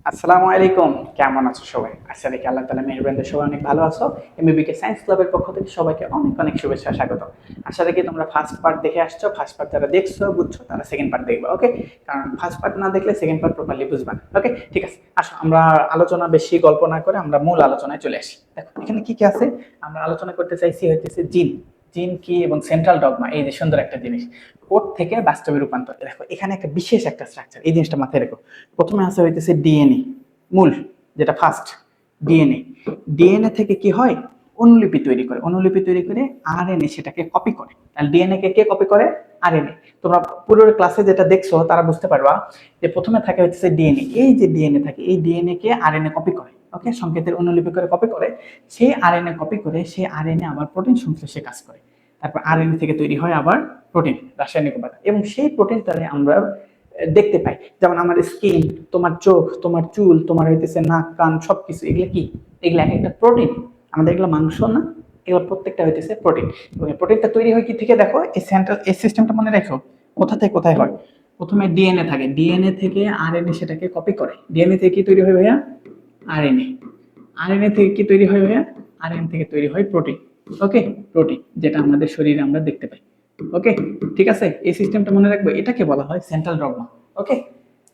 আসসালামু আলাইকুম। কেমন আছো সবাই? আশা রাখি আল্লাহ তাআলা মেহেরবানিতে সবাই অনেক ভালো আছো। এমবিবিকে সায়েন্স ক্লাবের পক্ষ থেকে সবাইকে অনেক অনেক শুভেচ্ছা স্বাগত। আশা রাখি তোমরা ফার্স্ট পার্ট দেখে আসছো। ফার্স্ট পার্ট যারা দেখছো বুঝছো তারা সেকেন্ড পার্ট দেখবে। ওকে? কারণ ফার্স্ট পার্ট না দেখলে সেকেন্ড পার্ট প্রপারলি বুঝবা না। ওকে? ঠিক আছে। আসো আমরা আলোচনা বেশি গল্প না করে আমরা মূল আলোচনায় চলে আসি। দেখো এখানে কি কি আছে? আমরা আলোচনা করতে চাইছি হইতেছে জিন। জিন কি এবং সেন্ট্রাল ডগমা, এই যে সুন্দর একটা জিনিস। কোড থেকে বাস্তবে রূপান্তর। দেখো এখানে একটা বিশেষ একটা স্ট্রাকচার, এই জিনিসটা মাথায় রেখো। প্রথমে আছে হইতেছে ডিএনএ, মূল, যেটা ফার্স্ট ডিএনএ। ডিএনএ থেকে কি হয়, অনুলিপি তৈরি করে, অনুলিপি তৈরি করে আরএনএ সেটাকে কপি করে। তাহলে ডিএনএ কে কে কপি করে? আরএনএ। তোমরা পুরো ক্লাসে যেটা দেখছো তারা বুঝতে পারবা যে প্রথমে থাকে হচ্ছে ডিএনএ, এই যে ডিএনএ থাকে এই ডিএনএ কে আরএনএ কপি করে। ওকে, সংকেতের অনুলিপি করে কপি করে, সেই আরএনএ কপি করে সেই আরএনএ আবার প্রোটিন সংশ্লেষে কাজ করে। তারপর আরএনএ থেকে তৈরি হয় আবার প্রোটিন, রাসায়নিক উপাদান, এবং সেই প্রোটিনটারে আমরা দেখতে পাই। যেমন আমার স্কিন, তোমার চোখ, তোমার চুল, তোমার হইতেছে নাক কান সবকিছু, এগুলো কি? এগুলো এক একটা প্রোটিন। আমাদের এগুলো মাংস না, এগুলো প্রত্যেকটা হইতেছে প্রোটিন। এবং এই প্রোটিনটা তৈরি হয় কি থেকে? দেখো এই সেন্ট্রাল এই সিস্টেমটা মনে রাখো, কোথা থেকে কোথায় হয়। প্রথমে ডিএনএ থাকে, ডিএনএ থেকে আরএনএ সেটাকে কপি করে। ডিএনএ থেকে কি তৈরি হয় ভাইয়া? আরএনএ। আরএনএ থেকে কি তৈরি হয় ভাইয়া? আরএনএ থেকে তৈরি হয় প্রোটিন। ওকে, প্রোটিন যেটা আমাদের শরীরে আমরা দেখতে পাই। ওকে, ঠিক আছে, এই সিস্টেমটা মনে রাখবে, এটাকে বলা হয় সেন্ট্রাল ডগমা। ওকে,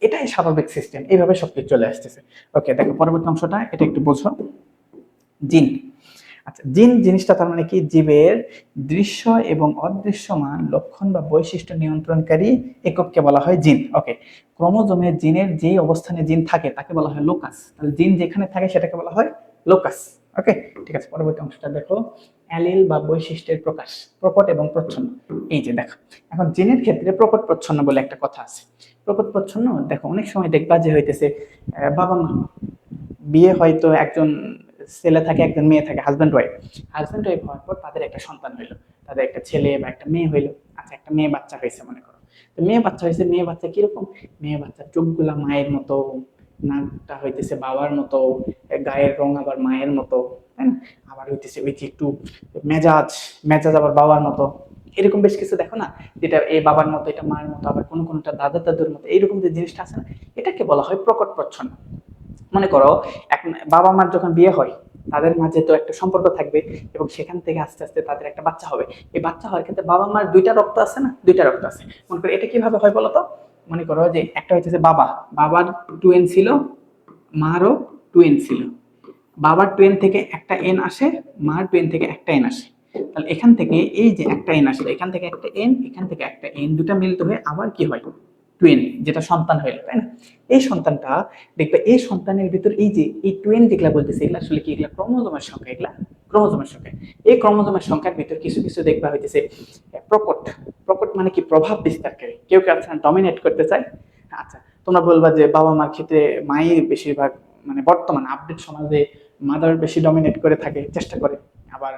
এটাই স্বাভাবিক সিস্টেম, এইভাবে সবকিছু চলে আসতেছে। ওকে, দেখো পরবর্তী অংশটা, এটা একটু বোঝো। জিন। আচ্ছা, জিন জিনিসটা তার মানে কি? জীবের দৃশ্য এবং অদৃশ্যমান লক্ষণ বা বৈশিষ্ট্য নিয়ন্ত্রণকারী একককে বলা হয় জিন। ওকে, ক্রোমোজোমে জিনের যে অবস্থানে জিন থাকে তাকে বলা হয় লোকাস। তাহলে জিন যেখানে থাকে সেটাকে বলা হয় লোকাস। ওকে, ঠিক আছে, পরবর্তী অংশটা দেখো। অ্যালিল বা বৈশিষ্ট্যের প্রকাশ, প্রকট এবং প্রচ্ছন্ন। এই যে দেখো, এখন জিনের ক্ষেত্রে প্রকট প্রচ্ছন্ন বলে একটা কথা আছে। প্রকট প্রচ্ছন্ন দেখো অনেক সময় দেখবা যে হইতেছে বাবা মা বিয়ে, হয়তো একজন ছেলে থাকে একজন মেয়ে থাকে, হাজব্যান্ড ওয়াইফ। হাজব্যান্ড ওয়াইফ হওয়ার পর তাদের একটা সন্তান হইলো, তাদের একটা ছেলে বা একটা মেয়ে হইলো। আচ্ছা, একটা মেয়ে বাচ্চা হয়েছে মনে করো। তো মেয়ে বাচ্চা হয়েছে, মেয়ে বাচ্চা কিরকম? মেয়ে বাচ্চার চোখগুলা মায়ের মতো, নাকটা হইতেছে বাবার মতো, গায়ের রং আবার মায়ের মতো, তাই না? আবার হইতেছে ওই যে একটু মেজাজ, মেজাজ আবার বাবার মতো। এরকম বেশ কিছু দেখো না, যেটা এই বাবার মতো, এটা মায়ের মতো, আবার কোনো কোনোটা দাদা দাদুর মতো, এইরকম যে জিনিসটা আছে না, এটাকে বলা হয় প্রকট প্রচ্ছন্ন। মনে করো এক বাবা মার যখন বিয়ে হয়, তাদের মাঝে তো একটা সম্পর্ক থাকবে, এবং সেখান থেকে আস্তে আস্তে তাদের একটা বাচ্চা হবে। এই বাচ্চা হওয়ার ক্ষেত্রে বাবা মার দুইটা রক্ত আছে না, দুইটা রক্ত আছে। মনে করো এটা কিভাবে হয় বলতো? মনে করো যে একটা হচ্ছে বাবা, বাবার টুয়েন ছিল, মারও টুয়েন ছিল। বাবার টুয়েন থেকে একটা এন আসে, মার টুয়েন থেকে একটা এন আসে। তাহলে এখান থেকে এই যে একটা এন আসলো, এখান থেকে একটা এন, এখান থেকে একটা এন, দুটা মিলিত হয়ে আবার কি হয়? টুয়েন, যেটা সন্তান হইলো, তাই না? এই সন্তানটা দেখবে, এই সন্তানের ভিতর এই যে এই টুয়েন যেগুলা বলতেছে, এগুলা আসলে কি? এগুলা ক্রোমোজোমের সংখ্যা, এগুলা ক্রোমোজোমের সংখ্যা। এই ক্রোমোজোমের সংখ্যার ভিতর কিছু কিছু দেখবা হইতেছে প্রকট। প্রকট মানে কি? প্রভাব বিস্তারকারী। কেউ কেউ আছে ডমিনেট করতে চায়। আচ্ছা, তোমরা বলবা যে বাবা মার ক্ষেত্রে মাই বেশিরভাগ, মানে বর্তমান আপডেট সমাজে মাদার বেশি ডমিনেট করে থাকে, চেষ্টা করে। আবার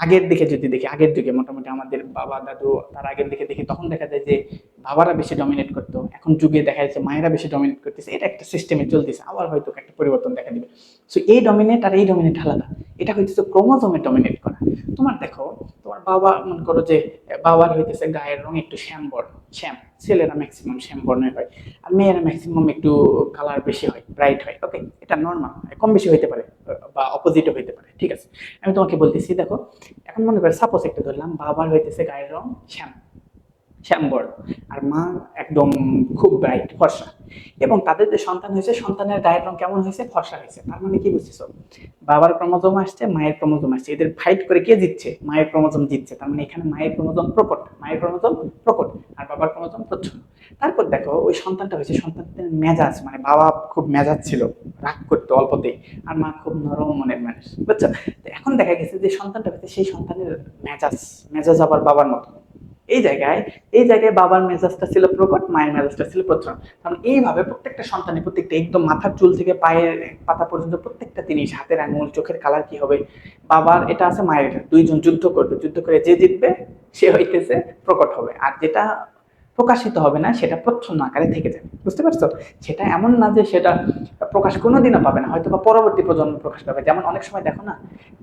আগের দিকে যদি দেখি, আগের দিকে মোটামুটি আমাদের বাবা দাদু তার আগের দিকে দেখি, তখন দেখা যায় যে বাবারা বেশি ডমিনেট করতো। এখন যুগে দেখা যাচ্ছে মায়েরা বেশি ডমিনেট করতেছে। এটা একটা সিস্টেমে চলতেছে, আবার হয়তো একটা পরিবর্তন দেখা দিবে। সো এই ডমিনেট আর এই ডমিনেট আলাদা। এটা হইতেছে ক্রোমোজোমে ডমিনেট করা। তোমার দেখো, তোমার বাবা মনে করো যে বাবার হইতেছে গায়ের রং একটু শ্যাম বর্ণ, শ্যাম, ছেলেরা ম্যাক্সিমাম শ্যাম বর্ণের হয়, আর মেয়েরা ম্যাক্সিমাম একটু কালার বেশি হয়, ব্রাইট হয়। ওকে, এটা নর্মাল, কম বেশি হইতে পারে, বা অপোজিটও হইতে পারে। ঠিক আছে, আমি তোমাকে বলতেছি, দেখো এখন মনে করে সাপোজ একটা ধরলাম, বাবার হইতেছে গায়ের রং শ্যাম, শ্যামবর্ণ, আর মা একদম খুব ব্রাইট ফর্সা, এবং তাদের যে সন্তান হয়েছে, সন্তানের গায়ের রং কেমন হয়েছে? ফর্সা হয়েছে। তার মানে কি বুঝতেছো? বাবার ক্রোমোজোম আসছে, মায়ের ক্রোমোজোম আসছে, এদের ফাইট করে কে জিতছে? মায়ের ক্রোমোজোম জিতছে। তার মানে এখানে মায়ের ক্রোমোজোম প্রকট, মায়ের ক্রোমোজোম প্রকট, আর বাবার ক্রোমোজোম প্রচ্ছন্ন। তারপর দেখো ওই সন্তানটা হয়েছে, সন্তানের মেজাজ, মানে বাবা খুব মেজাজ ছিল, রাগ করতো অল্পতেই, আর মা খুব নরম মনের মানুষ, বুঝছো? তো এখন দেখা গেছে যে সন্তানটা হয়েছে, সেই সন্তানের মেজাজ, মেজাজ আবার বাবার মতো। এই জায়গায়, এই জায়গায় বাবার মেজাজটা ছিল প্রকট, মায়ের মেজাজটা ছিল প্রচ্ছন্ন। কারণ এইভাবে প্রত্যেকটা সন্তানের, প্রত্যেকটা একদম মাথার চুল থেকে পায়ের পাতা পর্যন্ত প্রত্যেকটা জিনিস, হাতের আঙুল, চোখের কালার কি হবে, বাবার এটা আছে, মায়ের এটা, দুইজন যুদ্ধ করবে, যুদ্ধ করে যে জিতবে সে হইতেছে প্রকট হবে, আর যেটা প্রকাশিত হবে না সেটা প্রচ্ছন্ন আকারে থেকে যাবে। বুঝতে পারছো? সেটা এমন না যে সেটা প্রকাশ কোনোদিনও পাবে না, হয়তো বা পরবর্তী প্রজন্ম প্রকাশ পাবে। যেমন অনেক সময় দেখো না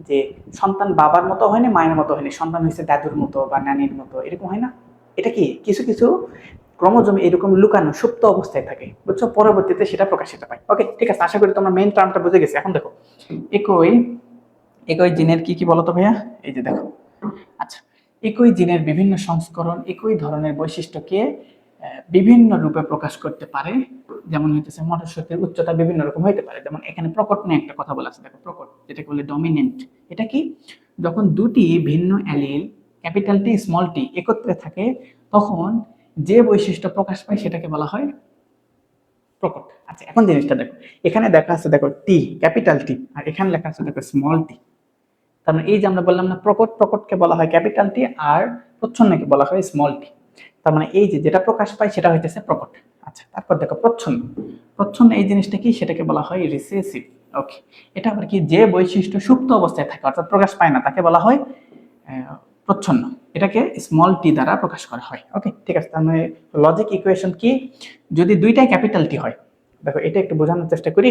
যে সন্তান বাবার মতো হয়নি, মায়ের মতো হয়নি, সন্তান হয়েছে দাদুর মতো বা নানির মতো, এরকম হয় না? এটা কি কিছু কিছু ক্রোমোজোম এরকম লুকানো সুপ্ত অবস্থায় থাকে, বুঝছো, পরবর্তীতে সেটা প্রকাশিত পায়। ওকে, ঠিক আছে, আশা করি তোমরা মেইন টার্মটা বুঝে গেছে। এখন দেখো একই একই জিনের কি কি বলতো ভাইয়া, এই যে দেখো। আচ্ছা, একই জিনের বিভিন্ন সংস্করণ একই ধরনের বৈশিষ্ট্যকে বিভিন্ন রূপে প্রকাশ করতে পারে। যেমন হইতেছে মটরশুটির উচ্চতা বিভিন্ন রকম হইতে পারে। যেমন এখানে প্রকট নিয়ে একটা কথা বলা আছে, দেখো প্রকট যেটাকে বলে ডমিনেন্ট। এটা কি, যখন দুটি ভিন্ন allele capital T small tea একত্রে থাকে তখন যে বৈশিষ্ট্য প্রকাশ পায় সেটাকে বলা হয় প্রকট। আচ্ছা, এখন জিনিসটা দেখো, এখানে দেখা আছে দেখো টি ক্যাপিটাল টি, আর এখানে লেখা আছে দেখো স্মল টি। তার মানে এই যে আমরা বললাম না প্রকট, প্রকটকে বলা হয় ক্যাপিটাল টি আর প্রচ্ছন্নকে বলা হয় স্মল টি। তার মানে এই যে যেটা প্রকাশ পায় সেটা হইতেছে প্রকট। আচ্ছা, তারপর দেখো প্রচ্ছন্ন। প্রচ্ছন্ন এই জিনিসটা কি, সেটাকে বলা হয় রিসেসিভ। ওকে, এটা আবার কি, যে বৈশিষ্ট্য সুপ্ত অবস্থায় থাকে অর্থাৎ প্রকাশ পায় না তাকে বলা হয় প্রচ্ছন্ন। এটাকে স্মল টি দ্বারা প্রকাশ করা হয়। ওকে, ঠিক আছে। তার মানে লজিক ইকুয়েশন কি, যদি দুইটাই ক্যাপিটাল টি হয়, দেখো এটা একটু বোঝানোর চেষ্টা করি।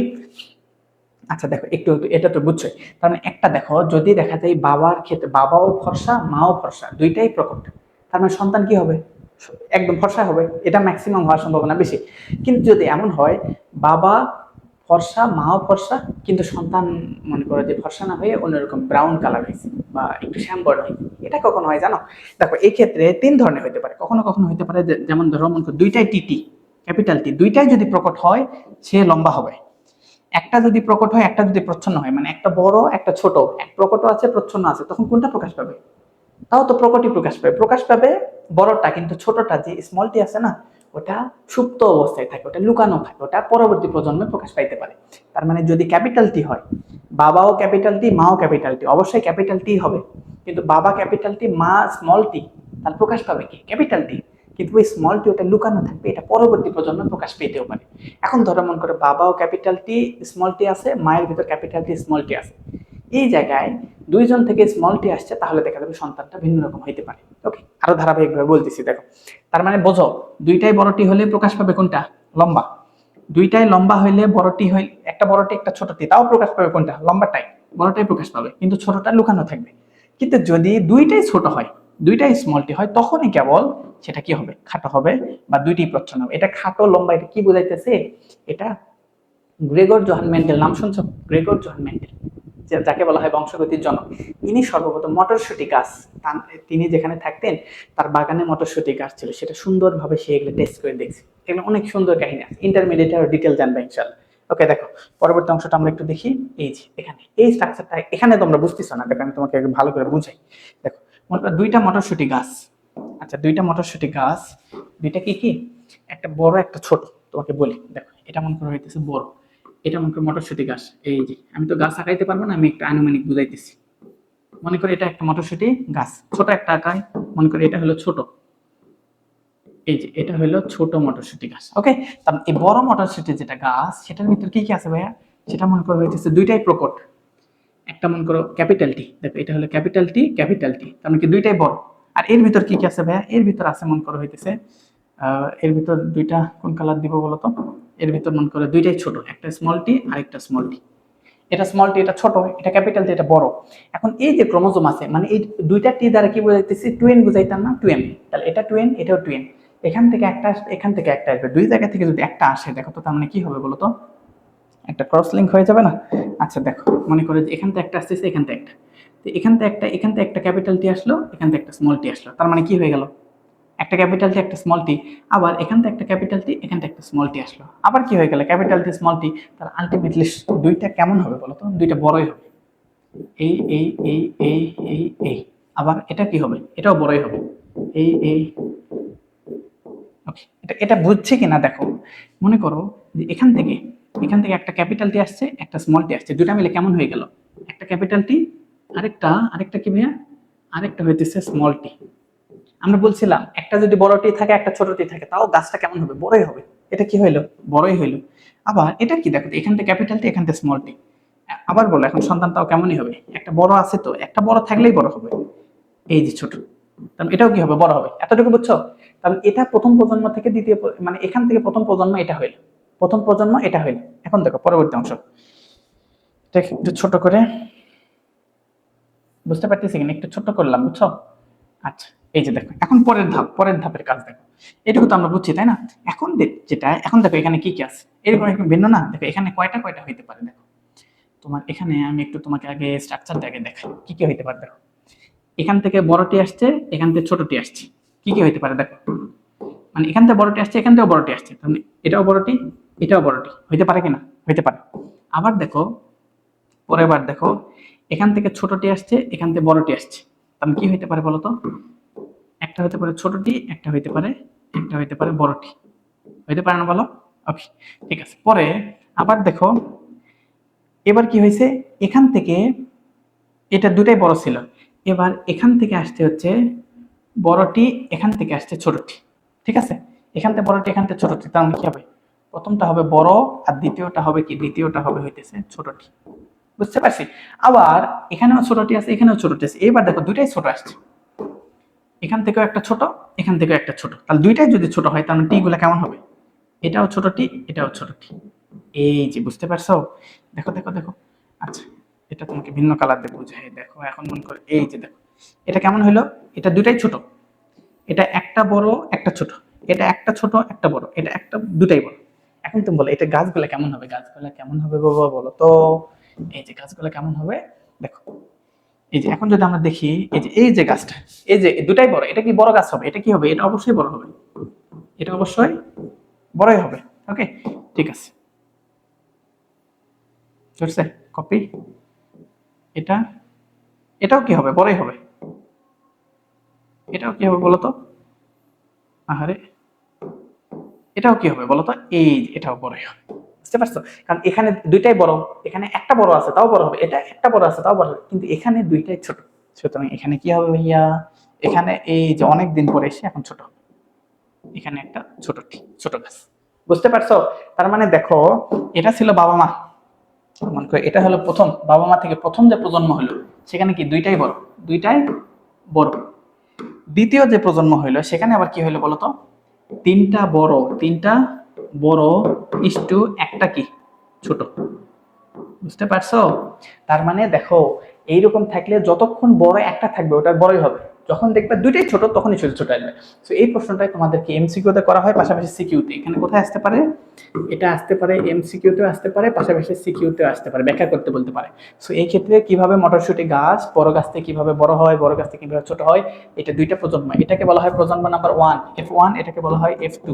আচ্ছা দেখো, একটু এটা তো বুঝছো। তার মানে একটা দেখো, যদি দেখা যায় বাবার ক্ষেত্রে বাবাও ফর্সা মাও ফর্সা দুইটাই প্রকট, তার মানে সন্তান কি হবে, একদম ফর্সা হবে। এটা ম্যাক্সিমাম হওয়ার সম্ভাবনা বেশি। কিন্তু যদি এমন হয় বাবা ফর্সা মাও ফর্সা কিন্তু সন্তান মনে করো যে ফর্সা না হয়ে অন্যরকম ব্রাউন কালার হয়েছে বা একটু শ্যামবর্ণ হয়েছে, এটা কখনো হয় জানো? দেখো এই ক্ষেত্রে তিন ধরনের হতে পারে। কখনো কখনো হতে পারে যেমন ধরো মনে করো দুইটাই টিটি ক্যাপিটাল টি, দুইটাই যদি প্রকট হয় সে লম্বা হবে। একটা যদি প্রকট হয় একটা যদি প্রচ্ছন্ন হয়, মানে একটা বড় একটা ছোট, এক প্রকট আছে প্রচ্ছন্ন আছে, তখন কোনটা প্রকাশ পাবে? তাও তো প্রকটই প্রকাশ পাবে বড়টা, কিন্তু ছোটটা যে স্মলটি আছে না, ওটা সুপ্ত অবস্থায় থাকে, ওটা লুকানো থাকে, ওটা পরবর্তী প্রজন্মে প্রকাশ পাইতে পারে। তার মানে যদি ক্যাপিটাল টি হয়, বাবাও ক্যাপিটাল টি মাও ক্যাপিটাল টি, অবশ্যই ক্যাপিটাল টি হবে। কিন্তু বাবা ক্যাপিটাল টি মা স্মল টি, তার প্রকাশ পাবে কি ক্যাপিটাল টি, কিন্তু ওই স্মল টি ওটা লুকানো থাকবে, এটা পরবর্তী প্রজন্মে প্রকাশ পেতেও পারে। এখন ধরো মন করে বাবাও ক্যাপিটাল টি স্মল টি আছে, মায়ের ভিতর ক্যাপিটাল টি স্মল টি আছে, এই জায়গায় দুইজন থেকে স্মল টি আসছে, তাহলে দেখা যাবে সন্তানটা ভিন্ন রকম হইতে পারে। ওকে, আরো ধারাবাহিকভাবে বলতেছি দেখো। তার মানে বোঝো, দুইটাই বড় টি হলে প্রকাশ পাবে কোনটা, লম্বা। দুইটাই লম্বা হইলে বড় টি হইলে একটা বড় টি একটা ছোট টি, তাও প্রকাশ পাবে কোনটা, লম্বাটাই। বড়টাই প্রকাশ পাবে কিন্তু ছোটটা লুকানো থাকবে। কিন্তু যদি দুইটাই ছোট হয়, দুইটাই স্মল টি হয়, তখনই কেবল সেটা কি হবে, খাটো হবে বা দুইটি প্রচ্ছন্ন হবে। এটা খাটো লম্বা এটা কি বোঝাইতেছে, এটা গ্রেগর জোহান মেন্ডেল নাম শুনছো? গ্রেগর জোহান মেন্ডেল, যাকে বলা হয় বংশগতির জনক। ইনি সর্বপ্রথম মটরশুটি গাছ, তিনি যেখানে থাকতেন তার বাগানে মটরশুটি গাছ ছিল, সেটা সুন্দরভাবে সে এগুলো টেস্ট করে দেখছে। এগুলো অনেক সুন্দর কাহিনী আছে, ইন্টারমিডিয়েট আর ডিটেল জানবে ইনশাআল্লাহ। ওকে দেখো, পরবর্তী অংশটা আমরা একটু দেখি। এই যে এখানে এই স্ট্রাকচারটা এখানে তোমরা বুঝতেছো না, দেখো আমি তোমাকে ভালো করে বুঝাই। দেখো দুইটা মটরশুটি গাছ। আচ্ছা, দুইটা মটরশুটি গাছ, দুইটা কি কি, একটা বড় একটা ছোট। তোমাকে বলি দেখো, এটা মনে করা হইতেছে বড়, এটা মনে করো মটরশুটি গাছ। এই যে আমি তো গাছ আঁকাইতে পারবো না, আমি একটা আনুমানিক বুঝাইতেছি। মনে করি এটা একটা মটরশুটি গাছ, ছোট একটা আঁকায়, মনে করি এটা হলো ছোট, এই যে এটা হলো ছোট মটরশুটি গাছ। ওকে, তার এই বড় মটরশুটি যেটা গাছ, সেটার ভিতর কি কি আছে ভাইয়া, সেটা মনে করো হইতেছে দুইটাই প্রকট। একটা মনে করো ক্যাপিটাল টি, দেখো এটা হলো ক্যাপিটাল টি ক্যাপিটাল টি, তার মানে কি দুইটাই বড়। আর এর ভিতর কি কি আছে ভাইয়া, এর ভিতর আছে মনে করো হইতেছে এর ভিতর দুইটা কোন কালার দিব বলতো, এর ভিতর মনে করো দুইটাই ছোট, একটা স্মল টি আর একটা স্মল টি। এটা স্মল টি এটা ছোট, এটা ক্যাপিটাল টি এটা বড়। এখন এই যে ক্রোমোজোম আছে, মানে এই দুইটা টি দ্বারা কি বোঝাইতেছি, টুইন বুঝাইতাম না, টুইন। তাহলে এটা টুইন এটাও টুইন, এখান থেকে একটা এখান থেকে একটা আসবে, দুই জায়গা থেকে যদি একটা আসে দেখো তো, তার মানে কি হবে বলতো, একটা ক্রস লিঙ্ক হয়ে যাবে না? আচ্ছা দেখো, মনে করে যে এখান থেকে একটা আসতেছে, এখান থেকে একটা, তো এখান থেকে একটা ক্যাপিটাল টি আসলো, এখান থেকে একটা স্মল টি আসলো, তার মানে কি হয়ে গেল, একটা ক্যাপিটাল টি একটা স্মল টি। আবার এখান থেকে একটা ক্যাপিটাল টি, এখান থেকে একটা স্মল টি আসলো, আবার কি হয়ে গেল, ক্যাপিটাল টি স্মল টি। তার আলটিমেটলি দুইটা কেমন হবে বলতো, দুইটা বড়ই হবে। এই এই এই এই এই এই, আবার এটা কি হবে, এটাও বড়ই হবে। এই ওকে, এটা এটা বুঝছে কিনা দেখো। মনে করো যে এখান থেকে একটা ক্যাপিটাল টি আসছে, একটা স্মল টি আসছে, দুটা মিলে কেমন হয়ে গেল, একটা ক্যাপিটাল টি, আরেকটা কি ভাইয়া, আরেকটা হইতেছে স্মল টি। আমরা বলছিলাম একটা যদি বড় টি থাকে একটা ছোট টি থাকে, তাও গাছটা কেমন হবে, বড়ই হবে। এটা কি হইলো, বড়ই হইলো। আবার এটা কি দেখো, এখান থেকে ক্যাপিটাল টি এখান থেকে স্মল টি, আবার বলো এখন সন্তানটাও কেমনই হবে, একটা বড় আছে তো, একটা বড় থাকলেই বড় হবে, এই যে ছোট, তাহলে এটাও কি হবে, বড় হবে। এতটুকু বুঝছো? তাহলে এটা প্রথম প্রজন্ম থেকে দ্বিতীয় মানে এখান থেকে প্রথম প্রজন্ম এটা হইল, প্রথম প্রজন্ম এটা হইল। এখন দেখো পরবর্তী অংশ, এটা একটু ছোট করে বুঝতে পারতেছি কিনা, একটু ছোট করলাম, বুঝছো? আচ্ছা, এই যে দেখো এখন পরের ধাপের কাজ দেখো। এটুকু তো আমরা বুঝছি, তাই না? এখন যেটা এখন দেখো এখানে কি কি আছে, এরকম একটু ভিন্ন না? দেখো এখানে কয়টা কয়টা হইতে পারে, দেখো তোমার এখানে আমি একটু তোমাকে আগে স্ট্রাকচারটা আগে দেখাই কি কি হইতে পারে। দেখো এখান থেকে বড়টি আসছে, এখান থেকে ছোটটি আসছে, কি কি হইতে পারে দেখো। মানে এখান থেকে বড়টি আসছে, এখান থেকেও বড়টি আসছে, মানে এটাও বড়টি এটাও বড়টি, হইতে পারে কিনা? হইতে পারে। আবার দেখো পরের বার দেখো এখান থেকে ছোটটি আসছে, এখান থেকে বড়টি আসছে, তাহলে কি হইতে পারে বলো তো? একটা হইতে পারে ছোটটি, একটা হইতে পারে বড়টি, হইতে পারে না বলো? ওকে, ঠিক আছে। পরে আবার দেখো এবার কি হয়েছে, এখান থেকে এটা দুটাই বড় ছিল, এবার এখান থেকে আসতে হচ্ছে বড়টি, এখান থেকে আসছে ছোটটি, ঠিক আছে? এখান থেকে বড়টি, এখান থেকে ছোটটি, তার মানে কি হবে? প্রথমটা হবে বড় আর দ্বিতীয়টা হবে কি? দ্বিতীয়টা হবে হইতেছে ছোটটি। বুঝতে পারছি? আবার এখানেও ছোটটি আছে, এখানেও ছোটটি আছে, এবার দেখো দুইটাই ছোট আসছে, এখান থেকেও একটা ছোট, এখান থেকেও একটা ছোট, তাহলে দুইটাই যদি ছোট হয় তাহলে টি গুলা কেমন হবে? এটাও ছোট টি, এটাও ছোট টি। এই যে বুঝতে পারছো? দেখো দেখো দেখো, আচ্ছা এটা তোমাকে ভিন্ন কালার দিয়ে বুঝাই, দেখো এখন মনে করো এই যে দেখো এটা কেমন হলো, এটা দুটাই ছোট, এটা একটা বড় একটা ছোট, এটা একটা ছোট একটা বড়, এটা একটা দুটাই বড়। এখন তুমি বলো এটা গাছগুলা কেমন হবে, গাছগুলা কেমন হবে বাবা বলো তো? এই যে গাছগুলা কেমন হবে দেখো, এই যে এখন যদি আমরা দেখি এই যে গাছটা, এই যে দুটাই বড়, এটা কি বড় গাছ হবে? এটা কি হবে? এটা অবশ্যই বড় হবে, এটা অবশ্যই বড়ই হবে। ওকে, ঠিক আছে, চলছে কপি। এটা এটাও কি হবে? বড়ই হবে। এটাও কি হবে বলতো? আহারে, এটাও কি হবে বলতো? এই এটাও বড়ই হবে। বুঝতে পারছো? কারণ এখানে দুইটাই বড়, এখানে একটা বড় আছে তাও বড় হবে, এটা একটা বড় আছে তাও বড় হবে, কিন্তু এখানে দুইটাই ছোট। সুতরাং এখানে কি হবে ভাইয়া? এখানে এই যে অনেক দিন পরে এসে এখন ছোট হবে, এখানে একটা ছোট গাছ। বুঝতে পারছো? তার মানে দেখো এটা ছিল বাবা মা, মনে করো এটা হলো প্রথম বাবা মা থেকে প্রথম যে প্রজন্ম হলো, সেখানে কি দুইটাই বড়, দুইটাই বড়। দ্বিতীয় যে প্রজন্ম হইলো সেখানে আবার কি হইলো বলতো? তিনটা বড় ইস্টু একটা কি ছোট। বুঝতে পারছো? তার মানে দেখো এইরকম থাকলে যতক্ষণ বড় একটা থাকবে ওটা বড়ই হবে, যখন দেখবে দুইটাই ছোট তখনই ছোট ছোট আসবে। তো এই প্রশ্নটাই তোমাদেরকে এমসিকিউতে করা হয়, পাশাপাশি সিকিউতে। এখানে কোথায় আসতে পারে? এটা আসতে পারে এমসিকিউতেও আসতে পারে, পাশাপাশি সিকিউতেও আসতে পারে, ব্যাখ্যা করতে বলতে পারে। সো এই ক্ষেত্রে কিভাবে মটরশুঁটি গাছ বড় গাছ থেকে কিভাবে বড় হয়, বড় গাছ থেকে কিভাবে ছোট হয়, এটা দুইটা প্রজন্ম, এটাকে বলা হয় প্রজন্ম নাম্বার 1 F1, এটাকে বলা হয় F2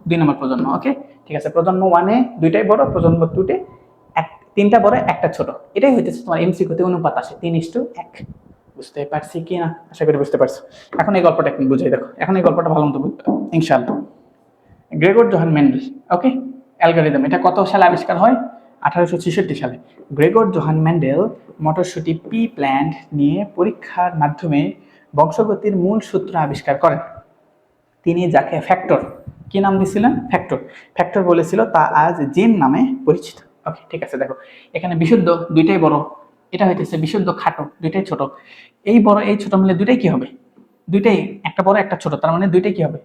দুই নম্বর প্রজন্ম। ওকে, ঠিক আছে। প্রজন্ম 1-এ দুইটাই বড়, প্রজন্ম 2-তে তিনটা বড় একটা ছোট। এটাই হইতেছে তোমার এমসিকিউতে অনুপাত আসে 3:1। বুঝতে পারছি কি না? আশা করি বুঝতে পারছো। এখন এই গল্পটা একটু বুঝাই দেখো, এখন এই গল্পটা ভালো মতো বুঝতে ইনশাআল্লাহ। গ্রেগর জোহান মেন্ডেল, ওকে, অ্যালগরিদম, এটা কত সালে আবিষ্কার হয়? 1866 সালে। গ্রেগর জোহান মেন্ডেল মটরশুঁটি পি প্ল্যান্ট নিয়ে পরীক্ষার মাধ্যমে বংশগতির মূল সূত্র আবিষ্কার করেন। তিনি যাকে ফ্যাক্টর, কি নাম দিয়েছিলেন? ফ্যাক্টর বলেছিল, তা আজ জিন নামে পরিচিত। ওকে, ঠিক আছে। দেখো এখানে বিশুদ্ধ দুইটাই বড়, এটা হইতেছে বিশুদ্ধ খাটো দুইটাই ছোট। এই বড় এই ছোট মিলে দুইটাই কি হবে? দুইটাই একটা বড় একটা ছোট, তার মানে দুইটাই কি হবে?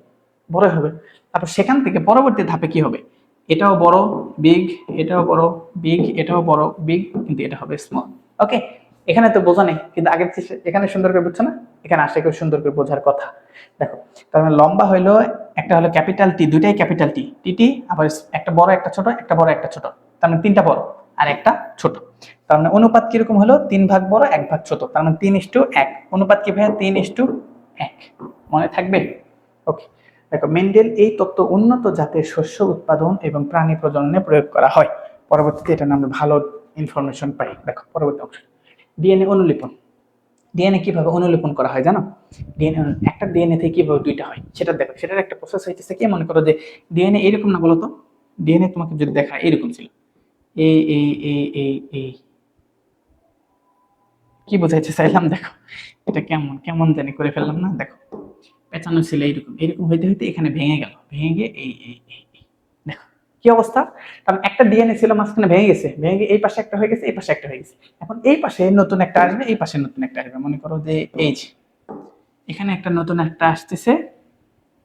বড় হবে। তারপর সেখান থেকে পরবর্তী ধাপে কি হবে? এটাও বড় বিগ, এটাও বড় বিগ, এটাও বড় বিগ, কিন্তু এটা হবে স্মল। ওকে, এখানে তো বোঝা নেই, কিন্তু আগের এখানে সুন্দর করে বুঝছো না? এখানে আসলে কেউ সুন্দর করে বোঝার কথা। দেখো তার মানে লম্বা হইলো, একটা হলো ক্যাপিটাল টি, দুইটাই ক্যাপিটাল টি, টি আবার একটা বড় একটা ছোট, একটা বড় একটা ছোট, তার মানে তিনটা বড় আর একটা ছোট। তার মানে অনুপাত কিরকম হলো? 3 ভাগ বড় 1 ভাগ ছোট, তার মানে 3:1। অনুপাত কি ভাইয়া? 3:1। মনে থাকবে? ওকে, দেখো মেন্ডেল এই তত্ত্ব উন্নত জাতের শস্য উৎপাদন এবং প্রাণী প্রজননে প্রয়োগ করা হয়। পরবর্তীতে এটা আমরা ভালো ইনফরমেশন পাই। দেখো পরবর্তী অংশ, ডিএনএ অনুলিপন। ডিএনএ কিভাবে অনুলিপন করা হয় জানো? ডিএনএ, একটা ডিএনএ থেকে কিভাবে দুইটা হয় সেটা দেখো, সেটার একটা প্রসেস হইতেছে কি, মনে করো যে ডিএনএ এরকম না বলতো? ডিএনএ তোমাকে যদি দেখা এরকম ছিল, এই এই এই এই এই, কি বোঝাইতে চাইলাম দেখো, এটা কেমন কেমন জানি করে ফেললাম না? দেখো পেঁচানো ছিল এইরকম, এরকম হইতে হইতে এখানে ভেঙে গেল, ভেঙে গিয়ে এই এই এই এই। দেখো কি অবস্থা? কারণ একটা ডিএনএ ছিল মাঝখানে ভেঙে গেছে, ভেঙে গিয়ে এই পাশে একটা হয়ে গেছে, এই পাশে একটা হয়ে গেছে। এখন এই পাশে নতুন একটা আসবে, এই পাশে নতুন একটা আসবে। মনে করো যে এই যে এখানে একটা নতুন একটা আসতেছে,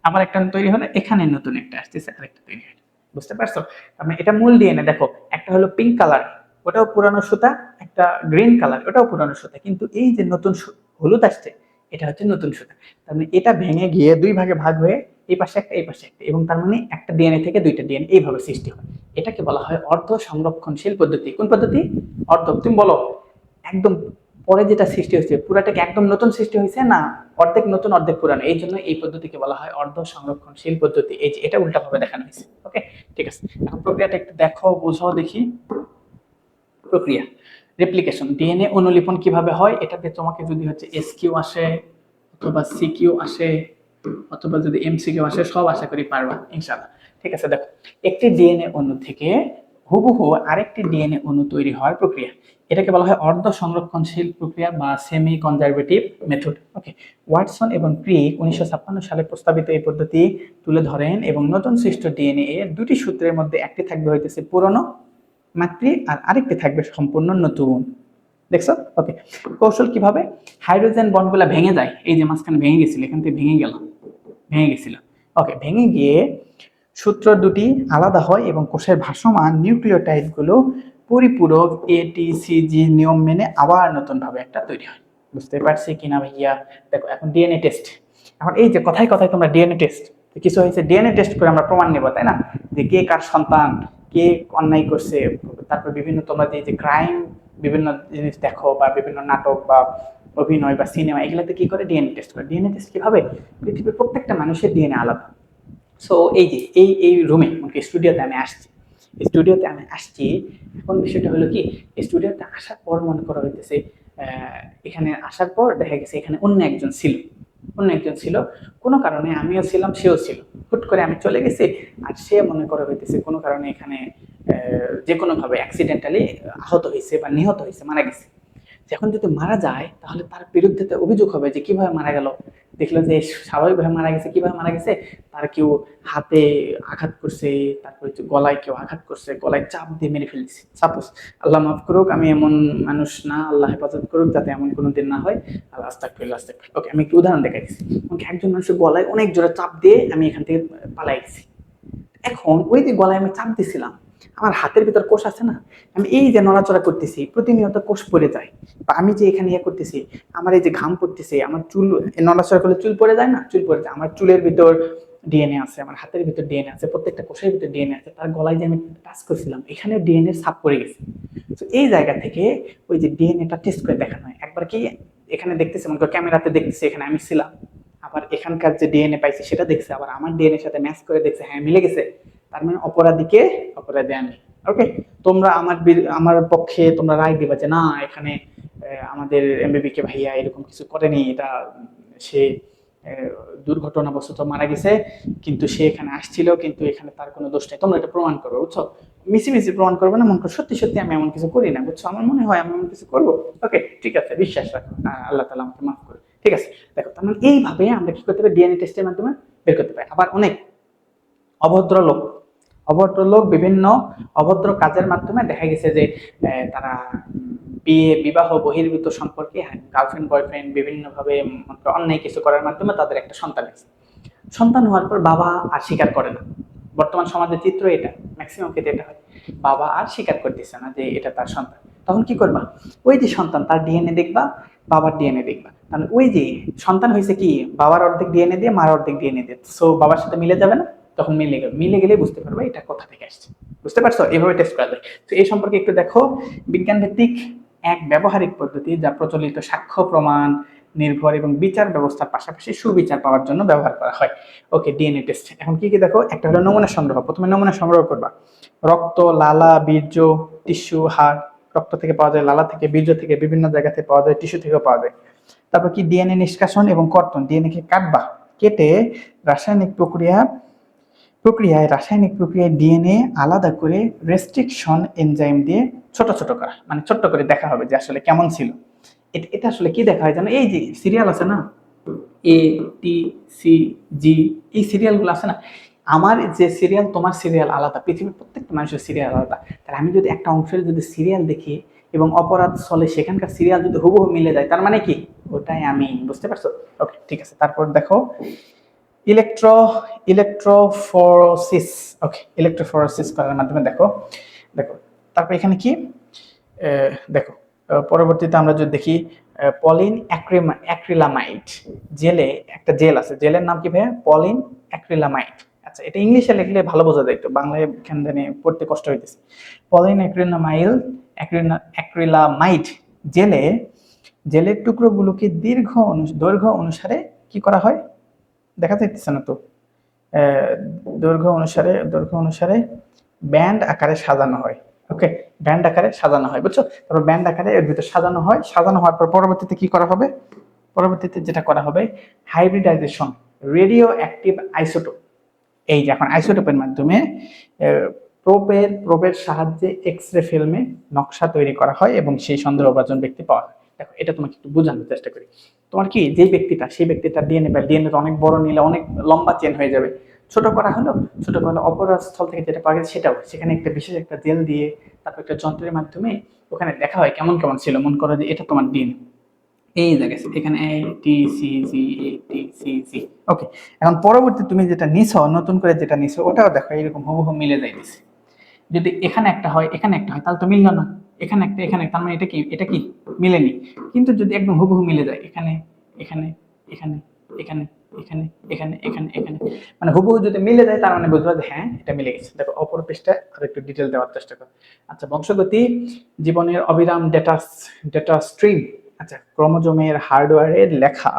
আবার একটা তৈরি হলে এখানে নতুন একটা আসতেছে, আরেকটা তৈরি হলো। বুঝতে পারছো? মানে এটা মূল ডিএনএ। দেখো একটা হলো পিঙ্ক কালার, ওটাও পুরানো সুতা, একটা গ্রিন কালার, ওটাও পুরানো সুতা, কিন্তু এই যে নতুন হলুদ আসছে, এটা হচ্ছে নতুন সুতা। তার মানে এটা ভেঙে গিয়ে দুই ভাগে ভাগ হয়ে এই পাশে একটা এই পাশে একটা, এবং তার মানে একটা ডিএনএ থেকে দুইটা ডিএনএ এইভাবে সৃষ্টি হয়। এটাকে বলা হয় অর্ধ সংরক্ষণশীল পদ্ধতি। কোন পদ্ধতি? অর্ধ। তুমি বলো একদম পরে যেটা সৃষ্টি হয়েছে পুরাটাকে একদম নতুন সৃষ্টি হয়েছে, না অর্ধেক নতুন অর্ধেক পুরানো? এই জন্য এই পদ্ধতিকে বলা হয় অর্ধ সংরক্ষণশীল পদ্ধতি। এই যে এটা উল্টাভাবে দেখানো হয়েছে। ওকে, ঠিক আছে। এখন প্রক্রিয়াটা একটু দেখো, বোঝাও দেখি। প্রক্রিয়া রেপ্লিকেশন, ডিএনএ অনুলিপন কিভাবে হয়, এটাতে তোমাকে যদি হচ্ছে এসকিউ আসে অথবা সিকিউ আসে অথবা যদি এমসিকিউ আসে, সব আশা করি পারবা ইনশাআল্লাহ। ঠিক আছে, দেখো একটি ডিএনএ অণু থেকে হুবহু আরেকটি ডিএনএ অণু তৈরি হওয়ার প্রক্রিয়া, এটাকে বলা হয় অর্ধ সংরক্ষণশীল প্রক্রিয়া বা সেমি কনজারভেটিভ মেথড। ওকে, ওয়াটসন এবং ক্রিক 1956 সালে প্রস্তাবিত এই পদ্ধতি তুলে ধরেন এবং নতুন সৃষ্ট ডিএনএ এর দুটি সূত্রের মধ্যে একটি থাকবে হইতেছে পুরনো মাতৃ আর আরেকটি থাকবে সম্পূর্ণ নতুন। দেখছো? ওকে, কৌশল কিভাবে? হাইড্রোজেন বন্ডগুলো ভেঙে যায়, এই যে মাঝখানে ভেঙে গেছিল, এখান থেকে ভেঙে গেছিল। ওকে, ভেঙে গিয়ে সূত্র দুটি আলাদা হয় এবং কোষের ভাসমান নিউক্লিওটাইডগুলো পরিপূরক এটিসিজি নিয়ম মেনে আবার নতুন ভাবে একটা তৈরি হয়। বুঝতে পারছি কিনা ভাইয়া? দেখো এখন ডিএনএ টেস্ট। এখন এই যে কথায় কথায় তোমরা ডিএনএ টেস্ট, কিছু হয়েছে ডিএনএ টেস্ট করে আমরা প্রমাণ নেব, তাই না? যে কে কার সন্তান, কে অন্যায় করছে, তারপর বিভিন্ন তোমরা যে ক্রাইম বিভিন্ন জিনিস দেখো বা বিভিন্ন নাটক বা অভিনয় বা সিনেমা, এগুলোতে কি করে ডিএনএ টেস্ট করে। ডিএনএ টেস্ট কিভাবে? পৃথিবীর প্রত্যেকটা মানুষের ডিএনএ আলাদা। সো এই যে এই রুমে স্টুডিওতে আমি আসছি। এখন বিষয়টা হলো কি, স্টুডিওতে আসার পর মনে করা হইতেছে এখানে আসার পর দেখা গেছে এখানে অন্য একজন ছিল, কোনো কারণে আমিও ছিলাম, সেও ছিল। হুট করে আমি চলে গেছি আর সে মনে করা হইতেছে কোনো কারণে এখানে যে কোনো ভাবে অ্যাক্সিডেন্টালি আহত হয়েছে বা নিহত হয়েছে, মারা গেছে। এখন যদি মারা যায় তাহলে তার বিরুদ্ধে তো অভিযোগ হবে যে কিভাবে মারা গেল। দেখলো যে স্বাভাবিকভাবে মারা গেছে, কিভাবে মারা গেছে, তার কেউ হাতে আঘাত করছে, তারপর গলায় কেউ আঘাত করছে, গলায় চাপ দিয়ে মেরে ফেলছে। সাপোজ, আল্লাহ মাফ করুক, আমি এমন মানুষ না, আল্লাহ হেফাজত করুক যাতে এমন কোনো দিন না হয়। আল্লাহ আস্তাগফিরুল্লাহ। ওকে, আমি একটু উদাহরণ দেখাইছি। একজন মানুষের গলায় অনেক জোরে চাপ দিয়ে আমি এখান থেকে পালাই গেছি। এখন ওই যে গলায় আমি চাপ দিছিলাম, আমার হাতের ভিতর কোষ আছে না, আমি এই যে নড়াচড়া করতেছি প্রতিনিয়ত কোষ পড়ে যায়, বা আমি যে এখানে ইয়ে করতেছি, আমার এই যে ঘাম পড়তেছে, আমার চুল নড়াচড়া করলে চুল পড়ে যায় না, চুল পড়ে যায়, আমার চুলের ভিতর ডিএনএ আছে, আমার হাতের ভিতর ডিএনএ আছে, প্রত্যেকটা কোষের ভিতর ডিএনএ আছে, তার গলায় যে আমি টাচ করছিলাম এখানে ডিএনএ ছাপ পড়ে গেছে। তো এই জায়গা থেকে ওই যে ডিএনএটা টেস্ট করে দেখানো হয়। একবার কি এখানে দেখতেছে, মনে করো ক্যামেরাতে দেখতেছে এখানে আমি ছিলাম, আবার এখানকার যে ডিএনএ পাইছে সেটা দেখছে, আবার আমার ডিএনএ সাথে ম্যাচ করে দেখছে, হ্যাঁ মিলে গেছে, তার মানে অপরাধী আমি। ওকে, তোমরা আমার পক্ষে তোমরা রায় দিবা যে না, এখানে আমাদের এমবিবি কে ভাইয়া এরকম কিছু করেনি, এটা সে দুর্ঘটনাবশত মারা গেছে, কিন্তু সে এখানে আসছিল, কিন্তু এখানে তার কোনো দোষ নেই, তোমরা এটা প্রমাণ করো, বুঝছো? মিছি প্রমাণ করবে না, মনে করো সত্যি সত্যি আমি এমন কিছু করি না, বুঝছো? আমার মনে হয় আমি এমন কিছু করবো। ওকে, ঠিক আছে, বিশ্বাস রাখো, আল্লাহ তাআলা আমাকে মাফ করবে। ঠিক আছে, দেখো তার মানে এইভাবে আমরা কি করতে পারি, ডিএনএ টেস্টের মাধ্যমে বের করতে পারি। আবার অনেক অভদ্র লোক বিভিন্ন অভদ্র কাজের মাধ্যমে দেখা গেছে যে তারা বিবাহ বহির্ভূত সম্পর্কে, গার্লফ্রেন্ড বয়ফ্রেন্ড বিভিন্নভাবে অন্যায় কিছু করার মাধ্যমে তাদের একটা সন্তান হয়েছে। সন্তান হওয়ার পর বাবা আর স্বীকার করে না। বর্তমান সমাজের চিত্র এটা, ম্যাক্সিমাম ক্ষেত্রে এটা হয়, বাবা আর স্বীকার করতেছে না যে এটা তার সন্তান। তখন কি করবা? ওই যে সন্তান, তার ডিএনএ দেখবা, বাবার ডিএনএ দেখবা, কারণ ওই যে সন্তান হয়েছে কি বাবার অর্ধেক ডিএনএ দিয়ে, মার অর্ধেক ডিএনএ দিয়ে, সো বাবার সাথে মিলে যাবে না, তখন মিলে গেলে বুঝতে পারবে এটা কোথা থেকে আসছে। বুঝতে পারছো? এভাবে টেস্ট করা যায়। তো এই সম্পর্কে একটু দেখো, বিজ্ঞান ভিত্তিক এক ব্যবহারিক পদ্ধতি যা প্রচলিত সাক্ষ্য প্রমাণ নির্ভর এবং বিচার ব্যবস্থার পাশাপাশি সুবিচার পাওয়ার জন্য ব্যবহার করা হয়। ওকে, ডিএনএ টেস্ট। এখন কি দেখো, একটা হলো নমুনা সংগ্রহ। প্রথমে নমুনা সংগ্রহ করবা, রক্ত, লালা, বীর্য, টিস্যু, হাড়। রক্ত থেকে পাওয়া যায়, লালা থেকে, বীর্য থেকে, বিভিন্ন জায়গা থেকে পাওয়া যায়, টিস্যু থেকেও পাওয়া যায়। তারপর কি ডিএনএ নিষ্কাশন এবং কর্তন, ডিএনএ কে কাটবা, কেটে রাসায়নিক প্রক্রিয়ায় ডিএনএ আলাদা করে রেস্ট্রিকশন এনজাইম দিয়ে ছোট করা, মানে ছোট্ট করে দেখা হবে যে আসলে কেমন ছিল। এটা আসলে কি দেখা হয় জানো, এই যে সিরিয়াল আছে না, এ টি সি জি, এই সিরিয়ালগুলো আছে না, আমার যে সিরিয়াল তোমার সিরিয়াল আলাদা, পৃথিবীর প্রত্যেকটা মানুষের সিরিয়াল আলাদা। তাহলে আমি যদি একটা অংশের যদি সিরিয়াল দেখি এবং অপরাধ চলে, সেখানকার সিরিয়াল যদি হুবহু মিলে যায়, তার মানে কি ওটাই আমি। বুঝতে পারছো? ওকে, ঠিক আছে। তারপর দেখো ইলেকট্রোফোরেসিস। ওকে, ইলেকট্রোফোরেসিস করার মাধ্যমে দেখো তারপর এখানে কি দেখো পরবর্তীতে আমরা যদি দেখি পলিন অ্যাক্রিলামাইড, জেলে একটা জেল আছে, জেলের নাম কি ভাইয়া? Pauline acrylamide. আচ্ছা, এটা ইংলিশে লিখলে ভালো বোঝা যায়, একটু বাংলায় এখান থেকে পড়তে কষ্ট হইতেছে। পলিন অ্যাক্রিলামাইড জেলে, জেলের টুকরোগুলোকে দৈর্ঘ্য অনুসারে কি করা হয়, দেখা যাইতেছে না তো, দৈর্ঘ্য অনুসারে ব্যান্ড আকারে সাজানো হয়। ওকে, ব্যান্ড আকারে সাজানো হয়, বুঝছো? তারপর ব্যান্ড আকারে এর ভিতর সাজানো হয়, সাজানো হওয়ার পর পরবর্তীতে কি করা হবে? পরবর্তীতে যেটা করা হবে হাইব্রিডাইজেশন, রেডিও অ্যাক্টিভ আইসোটোপ। এই যে এখন আইসোটোপের মাধ্যমে প্রোবের সাহায্যে এক্স রে ফিল্মে নকশা তৈরি করা হয় এবং সেই সন্দেহভাজন ব্যক্তি পাওয়া হয়। দেখো, এটা তোমাকে একটু বোঝানোর চেষ্টা করি। তোমার কি যে ব্যক্তিটা, সেই ব্যক্তিটা ডিএনএ বা ডিএনএ তো অনেক বড় নিলে অনেক লম্বা চেন হয়ে যাবে, ছোট করা হলো, ছোট করা হলো অপরাধস্থল থেকে যেটা পাওয়া গেছে সেটাও, সেখানে একটা বিশেষ একটা জেল দিয়ে তারপর একটা যন্ত্রের মাধ্যমে ওখানে দেখা হয় কেমন কেমন ছিল। মন করো যে এটা তোমার ডিএনএ, এই জায়গায় এখানে ATCG। ওকে, এখন পরবর্তী তুমি যেটা নিছো, নতুন করে যেটা নিছো, ওটাও দেখো এরকম হুবহু মিলে যাইতেছে। যদি এখানে একটা হয় এখানে একটা হয় তাহলে তো মিললো না, এখানে একটা এখানে, তার মানে এটা কি মিলেনি। কিন্তু যদি একদম হুবহু মিলে যায়, এখানে এখানে এখানে এখানে এখানে এখানে এখানে এখানে, মানে হুবহু যদি মিলে যায় তার মানে বুঝবা যে হ্যাঁ এটা মিলে গেছে। দেখো অপর পৃষ্ঠায় আর একটু ডিটেল দেওয়ার চেষ্টা করো। আচ্ছা, বংশগতি জীবনের অবিরাম ডেটা স্ট্রিম। আচ্ছা, ক্রোমোজোমের হার্ডওয়্যারের লেখা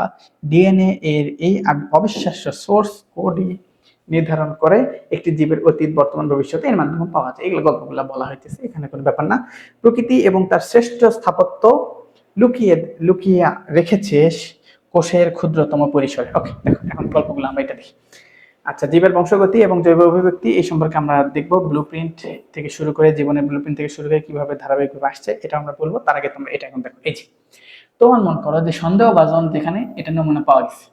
ডিএনএ এর এই অবিশ্বাস্য সোর্স কোডই নির্ধারণ করে একটি জীবের অতীত, বর্তমান, ভবিষ্যতে এর মাধ্যমে পাওয়া যায়। এগুলো গল্পগুলো বলা হইতেছে, এখানে কোনো ব্যাপার না। প্রকৃতি এবং তার শ্রেষ্ঠ স্থাপত্য লুকিয়ে লুকিয়ে রেখেছে কোষের ক্ষুদ্রতম পরিসরে। ওকে, দেখো এখন গল্পগুলো আমরা এটা দেখি। আচ্ছা, জীবের বংশগতি এবং জৈব অভিব্যক্তি এই সম্পর্কে আমরা দেখবো। ব্লুপ্রিন্ট থেকে শুরু করে, জীবনের ব্লুপ্রিন্ট থেকে শুরু করে কিভাবে ধারাবাহিকভাবে আসছে এটা আমরা বলবো। তার আগে তোমরা এটা এখন দেখো। এই যে তোমার মন করো যে সন্দেহভাজন যেখানে এটা নমুনা পাওয়া গেছে,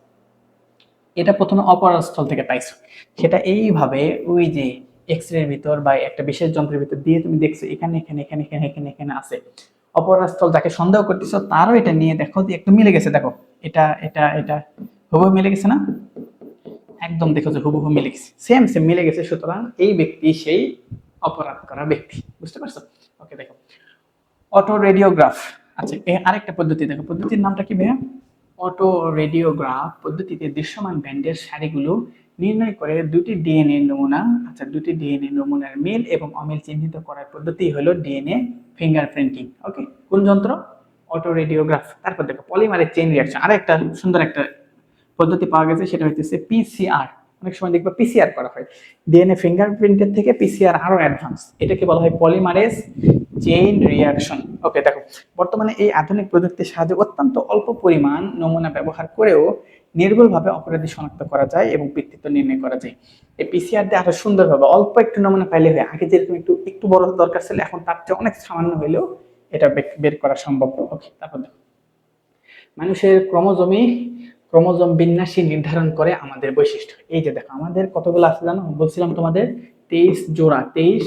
এটা প্রথমে অপরাধস্থল থেকে পাইছো, সেটা এইভাবে ওই যে এক্স রে ভিতর বা একটা বিশেষ যন্ত্রের ভিতর দিয়ে তুমি দেখছো এখানে এখানে এখানে এখানে এখানে এখানে আছে। অপরাধস্থল যাকে সন্দেহ করতেছো তারও এটা নিয়ে দেখো যে একটু মিলে গেছে। দেখো এটা এটা এটা হুবহু মিলে গেছে না? একদম দেখো যে হুবহু মিলে গেছে, সেম সেম মিলে গেছে। সুতরাং এই ব্যক্তি সেই অপরাধ করা ব্যক্তি, বুঝতে পারছো? ওকে, দেখো অটো রেডিওগ্রাফ। আচ্ছা, আরেকটা পদ্ধতি দেখো, পদ্ধতির নামটা কি ভাইয়া? অটো রেডিওগ্রাফ পদ্ধতিতে দৃশ্যমান ব্যান্ডের সারিগুলো নির্ণয় করে দুটি ডিএনএ নমুনা, আচ্ছা দুটি ডিএনএ নমুনার মিল এবং অমিল চিহ্নিত করার পদ্ধতি হলো ডিএনএ ফিঙ্গারপ্রিন্টিং। ওকে, কোন যন্ত্র? Auto radiograph. তারপর দেখো পলিমারের চেইন রিঅ্যাকশন, আরেকটা সুন্দর একটা পদ্ধতি পাওয়া গেছে, সেটা হইতেছে পিসিআর। অনেক সময় দেখবে পিসিআর করা হয়, ডিএনএ ফিঙ্গারপ্রিন্টের থেকে পিসিআর আরো অ্যাডভান্স, এটাকে বলা হয় পলিমারেজ চেইন রিঅ্যাকশন। ওকে, দেখো বর্তমানে এই আধুনিক প্রযুক্তির সাহায্যে অত্যন্ত অল্প পরিমাণ নমুনা ব্যবহার করেও নির্ভুলভাবে অপরাধী শনাক্ত করা যায় এবং ব্যক্তিত্ব নির্ণয় করা যায়। এই পিসিআর দিয়ে আরো সুন্দরভাবে অল্প একটু নমুনা পাইলে হয়, আগে যেরকম একটু একটু বড় দরকার ছিল এখন তার চেয়ে অনেক সামান্য হইলেও এটা বের করা সম্ভব। ওকে, তারপর দেখো মানুষের ক্রোমোজোম বিন্যাসই নির্ধারণ করে আমাদের বৈশিষ্ট্য। এই যে দেখো আমাদের কতগুলো আছে জানো, বলছিলাম তোমাদের 23 জোড়া, 23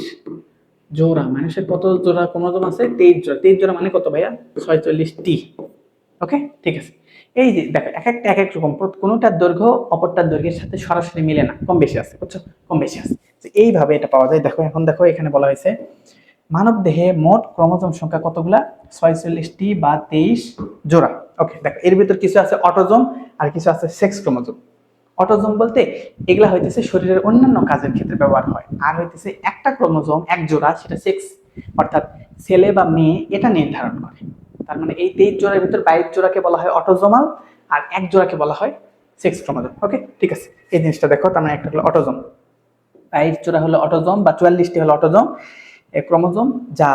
জোড়া। মানুষের কত জোড়া ক্রোমোজোম আছে? 23 জোড়া। 23 জোড়া মানে কত ভাইয়া? 46টি। ওকে, ঠিক আছে। এই যে দেখো এক একটা এক এক রকম, কোনোটার দৈর্ঘ্য অপরটার দৈর্ঘ্যের সাথে সরাসরি মিলে না, কম বেশি আছে, বুঝছো? কম বেশি আছে, এইভাবে এটা পাওয়া যায়। দেখো এখন দেখো এখানে বলা হয়েছে মানব দেহে মোট ক্রোমোজোম সংখ্যা কতগুলা? 46টি বা 23 জোড়া। ওকে, দেখো এর ভিতর কিছু আছে অটোজোম আর কিছু আছে সেক্স ক্রোমোজোম। অটোজোম বলতে এগুলা হইতেছে শরীরের অন্যান্য কাজের ক্ষেত্রে ব্যবহার হয়, আর হইতেছে একটা ক্রোমোজোম এক জোড়া, সেটা সেক্স অর্থাৎ ছেলে বা মেয়ে এটা নির্ধারণ করে। তার মানে এই 23 জোড়ার ভিতর 22 জোড়াকে বলা হয় অটোজোমাল আর এক জোড়াকে বলা হয় সেক্স ক্রোমোজোম। ওকে, ঠিক আছে, এই জিনিসটা দেখো। তার মানে একটা হলো অটোজোম, 22 জোড়া হলো অটোজোম বা 44টি হলো অটোজোম ক্রোমোজোম, যা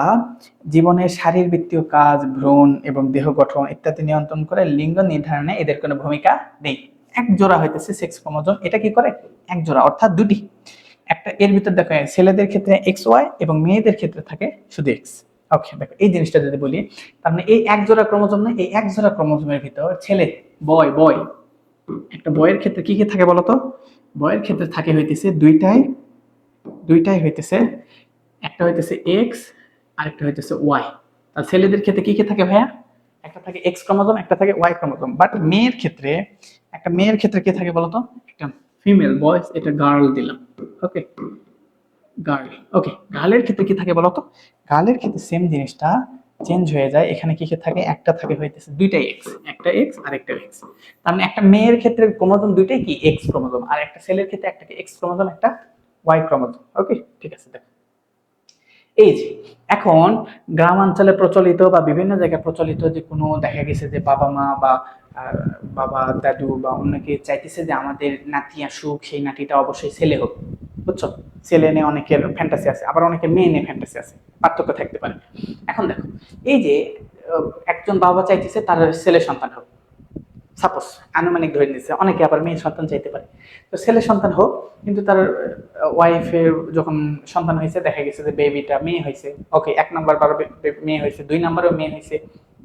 জীবনের শারীরবৃত্তীয় কাজ, ভ্রূণ এবং দেহ গঠন ইত্যাদি নিয়ন্ত্রণ করে। লিঙ্গ নির্ধারণে এদের কোনো ভূমিকা নেই। এক জোড়া হইতেছে সেক্স ক্রোমোজোম, এটা কি করে? এক জোড়া অর্থাৎ দুটি। একটা এর ভিতর দেখো ছেলেদের ক্ষেত্রে এক্স ওয়াই এবং মেয়েদের ক্ষেত্রে থাকে শুধু এক্স। ওকে, দেখো এই জিনিসটা যদি বলি, তার মানে এই এক জোড়া ক্রোমোজোম না, এই এক জোড়া ক্রোমোজোমের ভিতর ছেলে বয় বয় একটা বয়ের ক্ষেত্রে কি কি থাকে বলতো? বয়ের ক্ষেত্রে থাকে হইতেছে দুইটাই হইতেছে, একটা হইতেছে এক্স আর একটা হইতেছে ওয়াই। আর ছেলেদের ক্ষেত্রে কি কি থাকে ভাইয়া? একটা থাকে এক্স ক্রোমোজোম, একটা থাকে ওয়াই ক্রোমোজোম। বাট মেয়ের ক্ষেত্রে কি থাকে বলতো? একটা ফিমেল বয়েস, এটা গার্ল দিলাম। ওকে, গার্ল। ওকে, গার্লের ক্ষেত্রে কি থাকে বলতো? গার্লের ক্ষেত্রে সেম জিনিসটা, চেঞ্জ হয়ে যায়, এখানে কি থাকে, একটা থাকে হইতেছে দুইটাই এক্স, একটা এক্স আর একটা এক্স। তার মানে একটা মেয়ের ক্ষেত্রে ক্রোমোজোম দুইটাই কি এক্স ক্রোমোজোম, আর একটা ছেলের ক্ষেত্রে একটা কি এক্স ক্রোমোজোম, একটা ওয়াই ক্রোমোজোম। ওকে, ঠিক আছে। দেখো এই যে এখন গ্রামাঞ্চলে প্রচলিত বা বিভিন্ন জায়গায় প্রচলিত যে কোনো দেখা গেছে যে বাবা মা বা বাবা দাদু বা অনেকে চাইতেছে যে আমাদের নাতি আসুক, সেই নাতিটা অবশ্যই ছেলে হোক, বুঝছো? ছেলে নিয়ে অনেকের ফ্যান্টাসি আছে, আবার অনেকের মেয়ে নিয়ে ফ্যান্টাসি আছে, পার্থক্য থাকতে পারে। এখন দেখো এই যে একজন বাবা চাইতেছে তার ছেলে সন্তান হোক, সাপোজ আনুমানিক ধরে নিচ্ছে, অনেকে আবার মেয়ে সন্তান চাইতে পারে, তো ছেলে সন্তান হোক, কিন্তু তার ওয়াইফের যখন সন্তান হয়েছে দেখা গেছে যে বেবিটা মেয়ে হয়েছে, ওকে, 1 নাম্বার বারো মেয়ে হয়েছে, 2 নাম্বারও মেয়ে হয়েছে,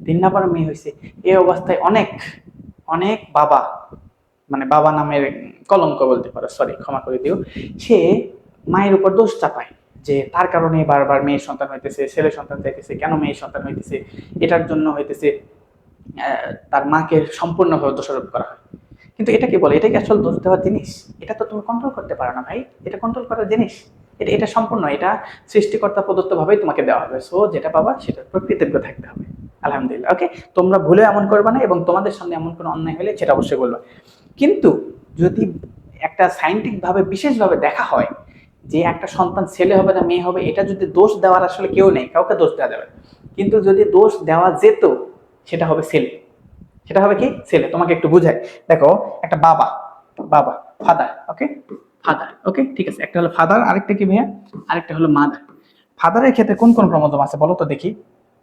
3 নাম্বারও মেয়ে হয়েছে। এই অবস্থায় অনেক অনেক বাবা, মানে বাবা নামের কলঙ্ক বলতে পারো, সরি ক্ষমা করে দিও, সে মায়ের উপর দোষ চাপায় যে তার কারণে বারবার মেয়ের সন্তান হইতেছে, ছেলে সন্তান চাইতেছে, কেন মেয়ের সন্তান হইতেছে, এটার জন্য হইতেছে, তার মাকে সম্পূর্ণভাবে দোষারোপ করা হয়। কিন্তু এটা কি বলে, এটা কি আসলে দোষ দেওয়ার জিনিস? এটা তো তুমি কন্ট্রোল করতে পারো না ভাই, এটা কন্ট্রোল করার জিনিস? এটা এটা সম্পূর্ণ এটা সৃষ্টিকর্তা প্রদত্ত ভাবেই তোমাকে দেওয়া হবে, সো যেটা পাবা সেটার উপর কৃতজ্ঞ থাকতে হবে। আলহামদুলিল্লাহ। ওকে, তোমরা ভুলে এমন করবে না, এবং তোমাদের সামনে এমন কোনো অন্যায় হলে সেটা অবশ্যই বলবে। কিন্তু যদি একটা সায়েন্টিফিক ভাবে বিশেষভাবে দেখা হয় যে একটা সন্তান ছেলে হবে না মেয়ে হবে, এটা যদি দোষ দেওয়ার আসলে কেউ নেই, কাউকে দোষ দেওয়া যাবে না। কিন্তু যদি দোষ দেওয়া যেত, সেটা হবে ছেলে, সেটা হবে কি ছেলে। তোমাকে একটু বুঝাই, দেখো একটা বাবা, বাবা ফাদার, ওকে, ফাদার, ওকে, ঠিক আছে, একটা হলো ফাদার, আরেকটা কি ভাইয়া, আরেকটা হলো মাদার। ফাদারের ক্ষেত্রে কোন কোন ক্রোমোজোম আছে বলো তো দেখি?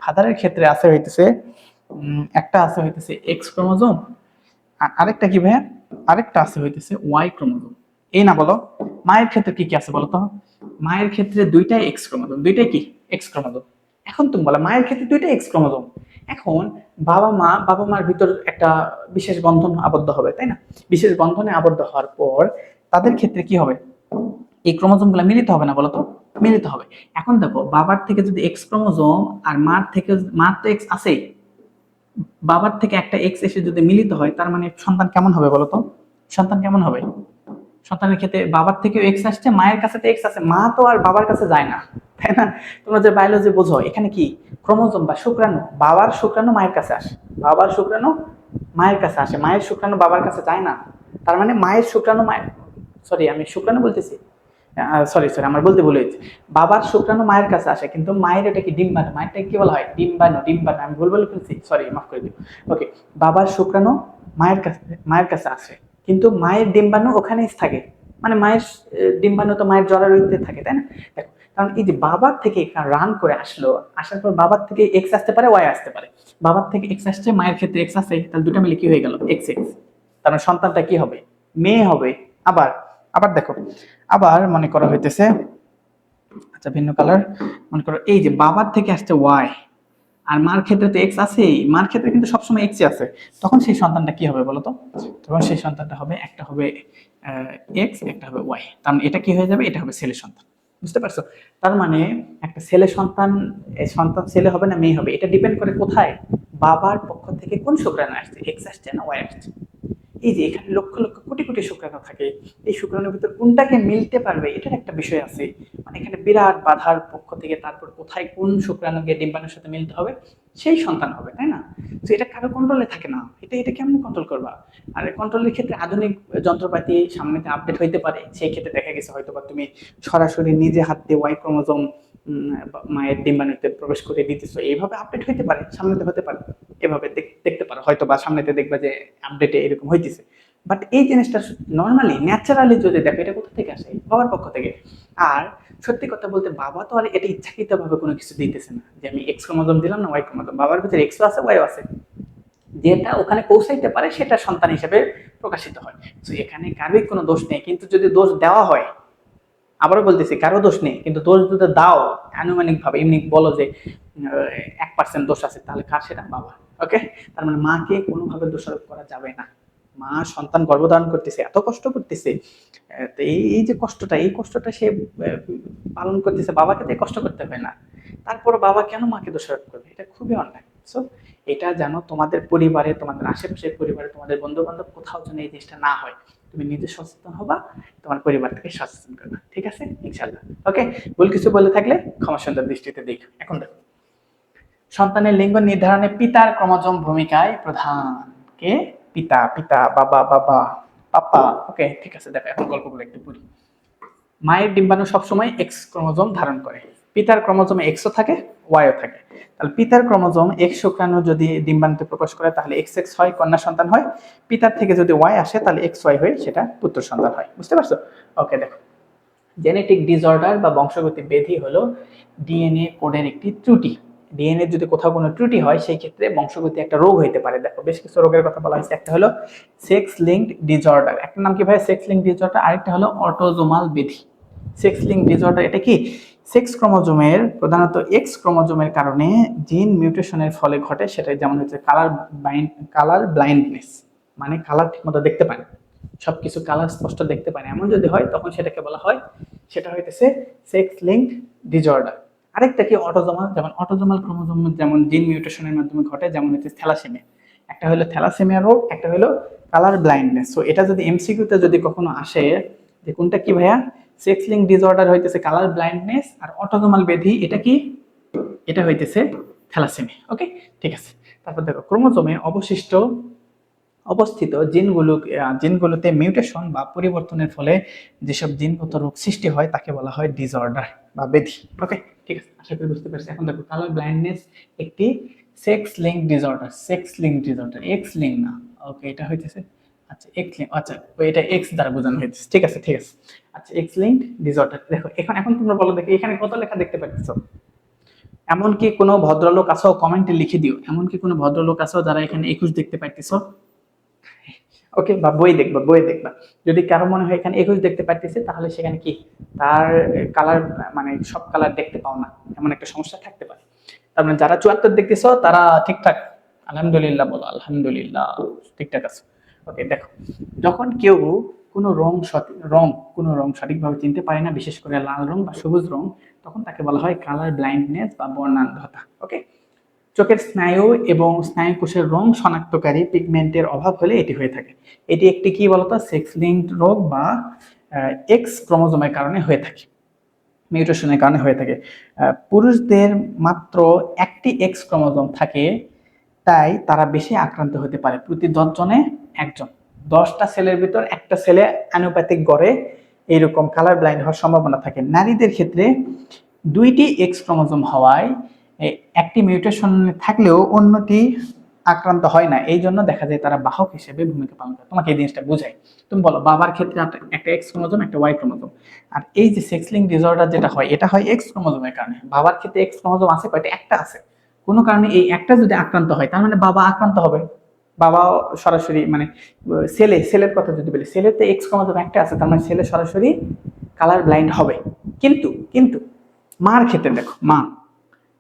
ফাদারের ক্ষেত্রে আছে হইতেছে একটা আছে হইতেছে এক্স ক্রোমোজোম, আর আরেকটা কি ভাইয়া, আরেকটা আছে হইতেছে ওয়াই ক্রোমোজোম। এই না বলো, মায়ের ক্ষেত্রে কি কি আছে বলো তো? মায়ের ক্ষেত্রে দুইটাই এক্স ক্রোমোজোম, দুইটাই কি এক্স ক্রোমোজোম। এখন তুমি বলো মায়ের ক্ষেত্রে দুইটাই এক্স ক্রোমোজোম, এখন বাবা মার ভিতর একটা বিশেষ বন্ধন আবদ্ধ হবে, তাই না? বিশেষ বন্ধনে আবদ্ধ হওয়ার পর তাদের ক্ষেত্রে কি হবে, এই ক্রোমোজোম গুলা মিলিত হবে না বলতো? মিলিত হবে। এখন দেখো বাবার থেকে যদি এক্স ক্রোমোজোম আর মার থেকে, মার তো এক্স আছেই, বাবার থেকে একটা এক্স এসে যদি মিলিত হয়, তার মানে সন্তান কেমন হবে বলতো? সন্তান কেমন হবে? সন্তানের ক্ষেত্রে বাবার থেকে এক্স আসছে, মায়ের কাছে তো এক্স আছে, মা তো আর বাবার কাছে যায় না, তাই না? তোমরা যে বায়োলজি বোঝো, এখানে কি ক্রোমোজোম বা শুক্রাণু, বাবার শুক্রাণু মায়ের কাছে আসে, বাবার শুক্রাণু মায়ের কাছে আসে, মায়ের শুক্রাণু বাবার কাছে যায় না। তার মানে মায়ের শুক্রাণু মায়ের, সরি আমি শুক্রাণু বলতেছি, সরি সরি আমার বলতে ভুল হয়েছে, বাবার শুক্রাণু মায়ের কাছে আসে, কিন্তু মায়ের এটা কি ডিম্বাণু, মায়েরটা কি বলা হয় ডিম্বাণু, ডিম্বাণু, আমি ভুল বলে ফেলছি, সরি মাফ করে দিও। ওকে, বাবার শুক্রাণু মায়ের কাছে আসে, কিন্তু মায়ের ডিম্বাণু ওখানেই থাকে, মানে মায়ের ডিম্বাণু তো মায়ের জরায়ুতে থাকে, তাই না? দেখো, কারণ এই যে বাবার থেকে রান করে আসলো, আসার পর বাবার থেকে এক্স আসতে পারে, ওয়াই আসতে পারে, বাবার থেকে এক্স আসছে, মায়ের ক্ষেত্রে এক্স আসে, তাহলে দুটো মিলে কি হয়ে গেল, এক্স এক্স। তার মানে সন্তানটা কি হবে, মেয়ে হবে। আবার আবার দেখো, আবার মনে করা হইতেছে, আচ্ছা ভিন্ন কালার, মনে করো এই যে বাবার থেকে আসছে ওয়াই, আর মার ক্ষেত্রে তো এক্স আছেই, মার ক্ষেত্রে কিন্তু সবসময় এক্সই আছে, তখন সেই সন্তানটা কি হবে বলতো? তখন সেই সন্তানটা হবে, একটা হবে এক্স, একটা হবে ওয়াই, তার মানে এটা কি হয়ে যাবে, এটা হবে ছেলে সন্তান। বুঝতে পারছো? তার মানে একটা ছেলে সন্তান, এই সন্তান ছেলে হবে না মেয়ে হবে, এটা ডিপেন্ড করে কোথায়, বাবার পক্ষ থেকে কোন শুক্রাণু আসছে, এক্স আসছে না ওয়াই আসছে। এই যে এখানে লক্ষ লক্ষ কোটি কোটি শুক্রাণু থাকে, এই শুক্রাণুর ভিতর কোনটাকে মিলতে পারবে এটার একটা বিষয় আছে, মানে এখানে বিরাট বাধার পক্ষ থেকে তারপর কোথায় কোন শুক্রাণুকে ডিম্বাণুর সাথে মিলতে হবে, সেই সন্তান হবে, তাই না? তো এটা কারো কন্ট্রোলে থাকে না, এটা কেমন কন্ট্রোল করবা? আর কন্ট্রোলের ক্ষেত্রে আধুনিক যন্ত্রপাতি সামনেতে আপডেট হইতে পারে, সেই ক্ষেত্রে দেখা গেছে হয়তো বা তুমি সরাসরি নিজে হাত দিয়ে ওয়াই ক্রোমোজোম মায়ের ডিম্বাণুতে প্রবেশ করে দিতেছো, এইভাবে আপডেট হইতে পারে, সামনেতে হতে পারে, এভাবে দেখতে পারো হয়তো বা সামনেতে দেখবা যে আপডেটে এরকম হইতেছে। বাট এই জিনিসটা নর্মালি ন্যাচারালি যদি দেখো, এটা কোথা থেকে আসে, বাবার পক্ষ থেকে। আর সত্যি কথা বলতে বাবা তো আর এটা ইচ্ছাকৃত ভাবে কোনো কিছু দিতেছে না, যে আমি এক্স ক্রোমোজোম দিলাম না ওয়াই ক্রোমোজোম, বাবার ভিতরে এক্সও আছে ওয়াইও আছে, যেটা ওখানে পৌঁছাইতে পারে সেটা সন্তান হিসেবে প্রকাশিত হয়। তো এখানে কারোই কোনো দোষ নেই, কিন্তু যদি দোষ দেওয়া হয়, আবারও বলতেছি কারো দোষ নেই, কিন্তু দোষ যদি দাও আনুমানিক ভাবে, এমনি বলো যে 1% দোষ আছে, তাহলে কার সেটা, বাবা। ওকে, তার মানে মাকে কোনোভাবে দোষারোপ করা যাবে না। মা সন্তান গর্ভধারণ করতেছে, এত কষ্ট করতেছে, তো এই যে কষ্টটা, এই কষ্টটা সে পালন করতেছে, বাবাকে তো এই কষ্ট করতে হয় না, তারপর বাবা কেন মাকে দোষারোপ করবে, এটা খুবই অন্যায়। সো এটা যেন তোমাদের পরিবারে, তোমাদের আশেপাশের পরিবারে, তোমাদের বন্ধু বান্ধব কোথাও যেন এই জিনিসটা না হয়, তুমি নিজে সচেতন হবা, তোমার পরিবার থেকে সচেতন করবা, ঠিক আছে ইনশাল্লাহ। ওকে, ভুল কিছু বলে থাকলে ক্ষমা সুন্দর দৃষ্টিতে দেখ। এখন দেখো, সন্তানের লিঙ্গ নির্ধারণে পিতার ক্রোমোজোম ভূমিকায় প্রধান। কে? পিতা। পিতা, বাবা, বাবা, পাপা। ওকে, ঠিক আছে। দেখো এখন গল্পগুলো একটু পড়ি। মায়ের ডিম্বাণু সবসময় এক্স ক্রোমোজোম ধারণ করে। পিতার ক্রোমোজোমে এক্সও থাকে, ওয়াইও থাকে। তাহলে পিতার ক্রোমোজোম এক্স শুক্রাণু যদি ডিম্বাণুতে প্রবেশ করে তাহলে এক্স এক্স হয়, কন্যা সন্তান হয়। পিতার থেকে যদি ওয়াই আসে তাহলে এক্স ওয়াই হয়ে সেটা পুত্র সন্তান হয়। বুঝতে পারছো? ওকে, দেখো, জেনেটিক ডিসঅর্ডার বা বংশগতি ব্যাধি হলো ডিএনএ কোডের একটি ত্রুটি। ডিএনএ যদি কোথাও কোনো ত্রুটি হয় সেই ক্ষেত্রে বংশগতি একটা রোগ হইতে পারে। দেখো বেশ কিছু রোগের কথা বলা হয়েছে। একটা হলো সেক্স লিঙ্কড ডিসঅর্ডার, একটা নাম কি ভাই? Sex linked disorder. আরেকটা হলো অটোজোমাল ব্যাধি। সেক্স লিঙ্কড ডিসঅর্ডার এটা কি? সেক্স ক্রোমোজোমের, প্রধানত এক্স ক্রোমোজোমের কারণে জিন মিউটেশনের ফলে ঘটে। সেটা যেমন হচ্ছে কালার ব্লাইন্ডনেস, মানে কালার ঠিকমতো দেখতে পায় না, সবকিছু কালার স্পষ্ট দেখতে পায় না, এমন যদি হয় তখন সেটাকে বলা হয়, সেটা হইতেছে সেক্স লিঙ্কড ডিসঅর্ডার। আরেকটা কি? অটোজোমাল। যেমন অটোজোমাল ক্রোমোজোম যেমন জিন মিউটেশনের মাধ্যমে ঘটে, যেমন হচ্ছে থ্যালাসেমিয়া। একটা হলো থ্যালাসেমিয়া রোগ, একটা হলো কালার ব্লাইন্ডনেস। সো এটা যদি এমসিকিউতে যদি কখনো আসে যে কোনটা কি ভাইয়া, সেক্স লিঙ্ক ডিসঅর্ডার হইতেছে কালার ব্লাইন্ডনেস, আর অটোজোমাল ব্যাধি এটা কি? এটা হইতেছে থ্যালাসেমিয়া। ওকে, ঠিক আছে। তারপর দেখো, ক্রোমোজোমে অবস্থিত জিনগুলোতে মিউটেশন বা পরিবর্তনের ফলে যেসব জিনগত রোগ সৃষ্টি হয় তাকে বলা হয় ডিসঅর্ডার বা ব্যাধি। ওকে, ঠিক আছে, আশা করি বুঝতে পারছি। এখন দেখো, কালার ব্লাইন্ডনেস একটি sex link disorder. Sex link disorder, x link না। ওকে, এটা হইতেছে, আচ্ছা এক্স লিঙ্ক, আচ্ছা এটা এক্স দ্বারা বোঝানো হয়েছে। ঠিক আছে, ঠিক আছে। আচ্ছা, এক্স লিঙ্ক ডিসঅর্ডার। দেখো এখন এখন তোমরা বলো দেখি, এখানে কত লেখা দেখতে পাচ্ছ? এমনকি কোনো ভদ্রলোক আছো? কমেন্টে লিখে দিও। এমনকি কোনো ভদ্রলোক আছো যারা এখানে 21 দেখতে পাইতেছো? ওকে, বা বই দেখবা, বই দেখবা। যদি কারো মনে হয় এখানে 21 দেখতে পাইতেছে, তাহলে সেখানে কি তার কালার, মানে সব কালার দেখতে পাও না, এমন একটা সমস্যা থাকতে পারে। তার মানে যারা 74 দেখতেছো তারা ঠিকঠাক, আলহামদুলিল্লাহ বলো, আলহামদুলিল্লাহ, ঠিকঠাক আছে। ওকে, দেখো, যখন কেউ কোনো কোনো রং সঠিকভাবে চিনতে পারে না, বিশেষ করে লাল রং বা সবুজ রং, তখন তাকে বলা হয় কালার ব্লাইন্ডনেস বা বর্ণান্ধতা। ওকে, চোখের স্নায়ু এবং স্নায়ুকোষের রং শনাক্তকারী পিগমেন্টের অভাব হলে এটি হয়ে থাকে। এটি একটি কি বলতো? সেক্স লিঙ্কড রোগ বা এক্স ক্রোমোজোমের কারণে হয়ে থাকে, মিউটেশনের কারণে হয়ে থাকে। পুরুষদের মাত্র একটি এক্স ক্রোমোজোম থাকে, তাই তারা বেশি আক্রান্ত হতে পারে। প্রতি 10 জনে একজন, 10টা সেলের ভিতর একটা সেলে অ্যানোপ্যাথিক গড়ে এইরকম কালার ব্লাইন্ড হওয়ার সম্ভাবনা থাকে। নারীদের ক্ষেত্রে 2টি এক্স ক্রোমোজোম হওয়ায় একটি মিউটেশন থাকলেও অন্যটি আক্রান্ত হয় না, এই জন্য দেখা যায় তারা বাহক হিসেবে ভূমিকা পালন করে। তোমাকে এই জিনিসটা বুঝাই। তুমি বলো, বাবার ক্ষেত্রে একটা এক্স ক্রোমোজোম, একটা ওয়াই ক্রোমোজোম। আর এই যে সেক্স লিঙ্ক ডিসঅর্ডার যেটা হয়, এটা হয় এক্স ক্রোমোজোমের কারণে। বাবার ক্ষেত্রে এক্স ক্রোমোজোম আছে কয়টা? একটা আছে। কোনো কারণে এই একটা যদি আক্রান্ত হয় তার মানে বাবা আক্রান্ত হবে। বাবা সরাসরি, মানে সেলের কথা যদি বলি, সেলেতে এক্স ক্রোমোজোম একটা আছে, তার মানে ছেলে সরাসরি কালার ব্লাইন্ড হবে। কিন্তু কিন্তু মার ক্ষেত্রে দেখো,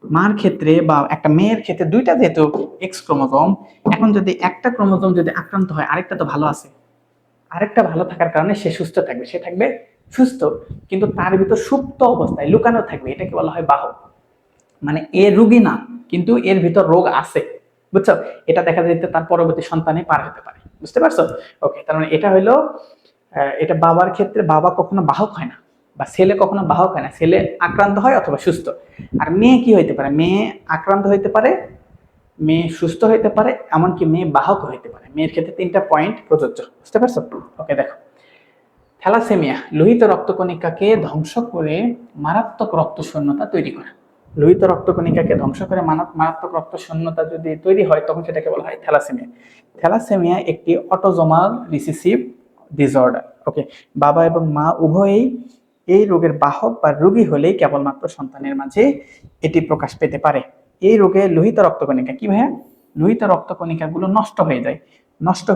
মার ক্ষেত্রে বা একটা মেয়ের ক্ষেত্রে দুইটা যেহেতু এক্স ক্রোমোজোম, এখন যদি একটা ক্রোমোজোম যদি আক্রান্ত হয়, আরেকটা তো ভালো আছে, আরেকটা ভালো থাকার কারণে সে সুস্থ থাকবে, সে থাকবে সুস্থ, কিন্তু তার ভিতর সুপ্ত অবস্থায় লুকানো থাকবে, এটাকে বলা হয় বাহক। মানে এ রোগী না, কিন্তু এর ভিতর রোগ আছে, বুঝছো? এটা দেখা যেতে তার পরবর্তী সন্তানে পার হতে পারে। বুঝতে পারছো? ওকে, তার মানে এটা হইলো, এটা বাবার ক্ষেত্রে বাবা কখনো বাহক হয় না, বা ছেলে কখনো বাহক হয় না, ছেলে আক্রান্ত হয় অথবা সুস্থ। আর মেয়ে কি হইতে পারে? মেয়ে আক্রান্ত হইতে পারে, মেয়ে সুস্থ হইতে পারে, এমনকি মেয়ে বাহক হইতে পারে। মেয়ের ক্ষেত্রে 3টা পয়েন্ট প্রযোজ্য। বুঝতে পারছো? ওকে, দেখো, থ্যালাসেমিয়া লোহিত রক্তকণিকাকে ধ্বংস করে মারাত্মক রক্তশূন্যতা তৈরি করে। লোহিত রক্তকণিকাকে ধ্বংস করে মারাত্মক রক্তশূন্যতা যদি তৈরি হয় তখন সেটাকে বলা হয় থ্যালাসেমিয়া। থ্যালাসেমিয়া একটি অটোজোমাল রিসেসিভ ডিসঅর্ডার। ওকে, বাবা এবং মা উভয়েই এই রোগের বাহক বা রোগী হলেই কেবলমাত্র সন্তানের মাঝে এটি প্রকাশ পেতে পারে। এই রোগে লোহিত রক্তকণিকা কি ভাইয়া? লোহিত রক্তকণিকাগুলো নষ্ট